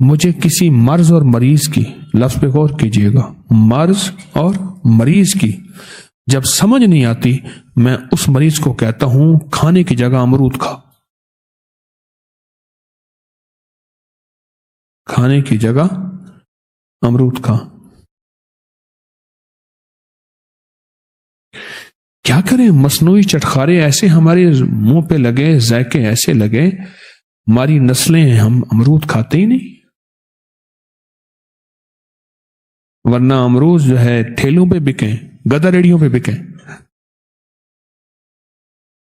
مجھے کسی مرض اور مریض کی، لفظ پہ غور کیجئے گا، مرض اور مریض کی جب سمجھ نہیں آتی، میں اس مریض کو کہتا ہوں کھانے کی جگہ امرود کھا، کھانے کی جگہ امرود کھا۔ کیا کریں، مصنوعی چٹخارے ایسے ہمارے منہ پہ لگے، ذائقے ایسے لگے، ہماری نسلیں ہم امرود کھاتے ہی نہیں۔ ورنہ امرود جو ہے ٹھیلوں پہ بکیں، گدا ریڑیوں پہ بکیں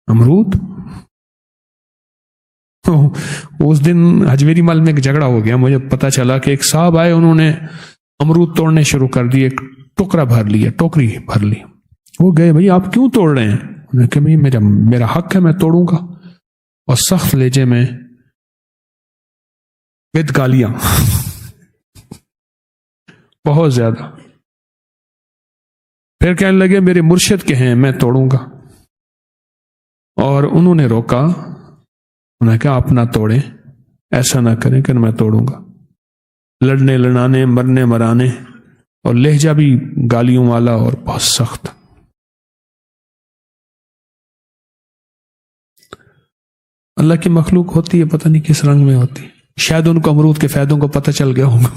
امرود۔ اس دن حجویری مال میں ایک جھگڑا ہو گیا، مجھے پتا چلا کہ ایک صاحب آئے، انہوں نے امرود توڑنے شروع کر دیے، ایک ٹوکرا بھر لیا، ٹوکری بھر لی۔ وہ گئے، بھائی آپ کیوں توڑ رہے ہیں؟ انہوں نے کہا بھائی میرا حق ہے، میں توڑوں گا، اور سخت لہجے میں ود گالیاں بہت زیادہ۔ پھر کہنے لگے میرے مرشد کے ہیں، میں توڑوں گا، اور انہوں نے روکا، انہوں نے کہا آپ نہ توڑیں، ایسا نہ کریں کہ میں توڑوں گا۔ لڑنے لڑانے، مرنے مرانے، اور لہجہ بھی گالیوں والا اور بہت سخت۔ اللہ کی مخلوق ہوتی ہے، پتہ نہیں کس رنگ میں ہوتی ہے، شاید ان کو امرود کے فائدوں کو پتہ چل گیا ہوگا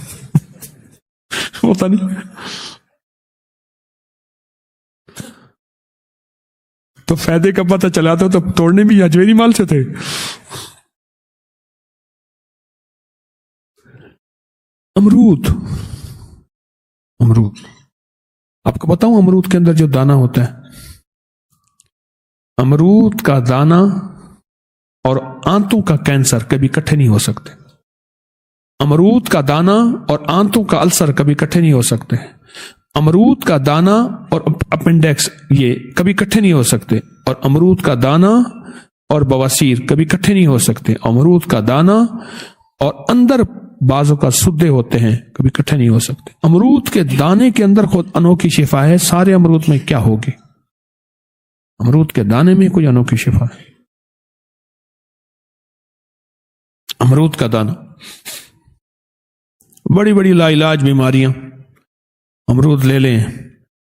پتہ نہیں۔ تو فائدے کا پتہ چلا تو توڑنے بھی حجویری مال سے تھے۔ امرود آپ کو بتاؤں، امرود کے اندر جو دانہ ہوتا ہے، امرود کا دانہ اور آنتوں کا کینسر کبھی اکٹھے نہیں ہو سکتے۔ امرود کا دانہ اور آنتوں کا السر کبھی اکٹھے نہیں ہو سکتے۔ امرود کا دانہ اور اپنڈکس یہ کبھی اکٹھے نہیں ہو سکتے، اور امرود کا دانہ اور بواسیر کبھی اکٹھے نہیں ہو سکتے۔ امرود کا دانہ اور اندر بعضوں کا سدے ہوتے ہیں، کبھی اکٹھے نہیں ہو سکتے۔ امرود کے دانے کے اندر خود انوکھی شفا ہے، سارے امرود میں کیا ہوگی؟ امرود کے دانے میں کوئی انوکھی شفا ہے۔ امرود کا دانہ، بڑی بڑی لا علاج بیماریاں، امرود لے لیں،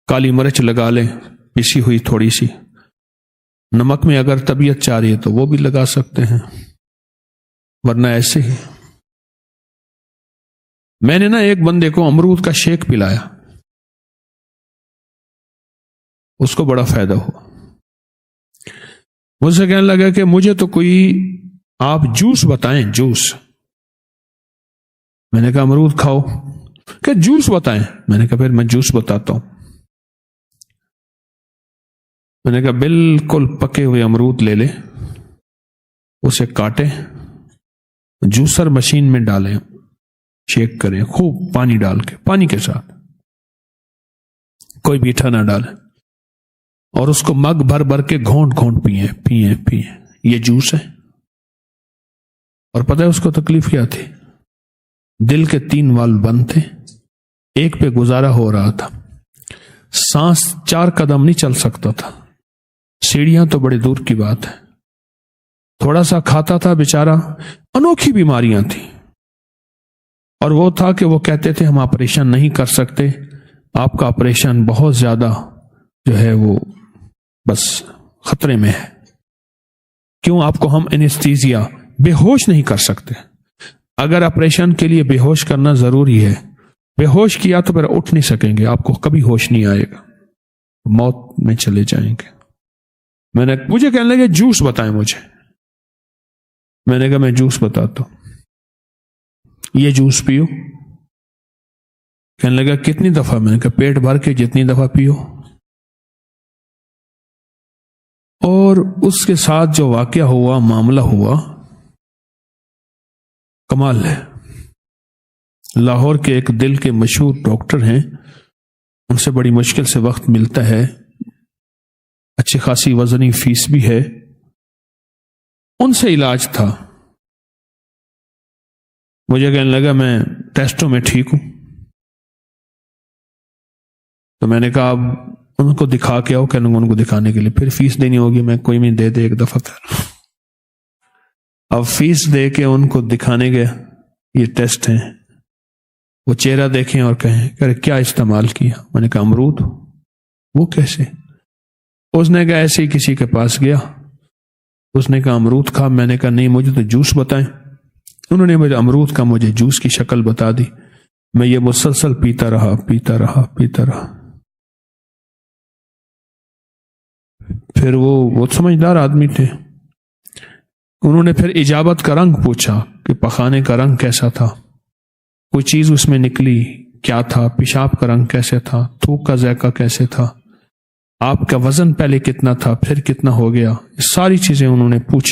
کالی مرچ لگا لیں پسی ہوئی تھوڑی سی، نمک میں اگر طبیعت چاہ رہی ہے تو وہ بھی لگا سکتے ہیں، ورنہ ایسے ہی۔ میں نے نا ایک بندے کو امرود کا شیک پلایا، اس کو بڑا فائدہ ہوا۔ مجھ سے کہنے لگا کہ مجھے تو کوئی آپ جوس بتائیں، جوس۔ میں نے کہا امرود کھاؤ، کہ جوس بتائیں۔ میں نے کہا پھر میں جوس بتاتا ہوں۔ میں نے کہا بالکل پکے ہوئے امرود لے لے، اسے کاٹے، جوسر مشین میں ڈالیں، شیک کریں خوب پانی ڈال کے، پانی کے ساتھ، کوئی میٹھا نہ ڈالیں، اور اس کو مگ بھر بھر کے گھونٹ گھونٹ پیئیں۔ یہ جوس ہے۔ اور پتہ ہے اس کو تکلیف کیا تھی؟ دل کے 3 والو بند تھے، ایک پہ گزارا ہو رہا تھا، سانس 4 قدم نہیں چل سکتا تھا، سیڑھیاں تو بڑے دور کی بات ہے، تھوڑا سا کھاتا تھا بیچارہ، انوکھی بیماریاں تھیں۔ اور وہ تھا کہ وہ کہتے تھے ہم آپریشن نہیں کر سکتے، آپ کا آپریشن بہت زیادہ جو ہے وہ بس خطرے میں ہے، کیوں آپ کو ہم انیستھیزیا بے ہوش نہیں کر سکتے۔ اگر آپریشن کے لیے بے ہوش کرنا ضروری ہے، بے ہوش کیا تو پھر اٹھ نہیں سکیں گے، آپ کو کبھی ہوش نہیں آئے گا، موت میں چلے جائیں گے۔ مجھے کہنے لگے جوس بتائیں مجھے، میں نے کہا میں جوس بتاتا ہوں، یہ جوس پیو۔ کہنے لگا کتنی دفعہ؟ میں نے کہا پیٹ بھر کے جتنی دفعہ پیو۔ اور اس کے ساتھ جو واقعہ ہوا، معاملہ ہوا، کمال ہے۔ لاہور کے ایک دل کے مشہور ڈاکٹر ہیں، ان سے بڑی مشکل سے وقت ملتا ہے، اچھی خاصی وزنی فیس بھی ہے، ان سے علاج تھا۔ مجھے کہنے لگا میں ٹیسٹوں میں ٹھیک ہوں، تو میں نے کہا اب ان کو دکھا کے آؤ۔ کہنے لگا ان کو دکھانے کے لیے پھر فیس دینی ہوگی، میں کوئی نہیں، دے دے ایک دفعہ پھر۔ اب فیس دے کے ان کو دکھانے گیا، یہ ٹیسٹ ہیں، وہ چہرہ دیکھیں اور کہیں کہ کیا استعمال کیا؟ میں نے کہا امرود۔ وہ کیسے؟ اس نے کہا ایسے ہی کسی کے پاس گیا، اس نے کہا امرود کھا۔ میں نے کہا نہیں، مجھے تو جوس بتائیں۔ انہوں نے مجھے امرود کا مجھے جوس کی شکل بتا دی، میں یہ مسلسل پیتا رہا پیتا رہا پیتا رہا۔ پھر وہ سمجھدار آدمی تھے، انہوں نے پھر اجابت کا رنگ پوچھا کہ پخانے کا رنگ کیسا تھا، کوئی چیز اس میں نکلی کیا تھا، پیشاب کا رنگ کیسے تھا، تھوک کا ذائقہ کیسے تھا، آپ کا وزن پہلے کتنا تھا پھر کتنا ہو گیا، یہ ساری چیزیں انہوں نے پوچھی۔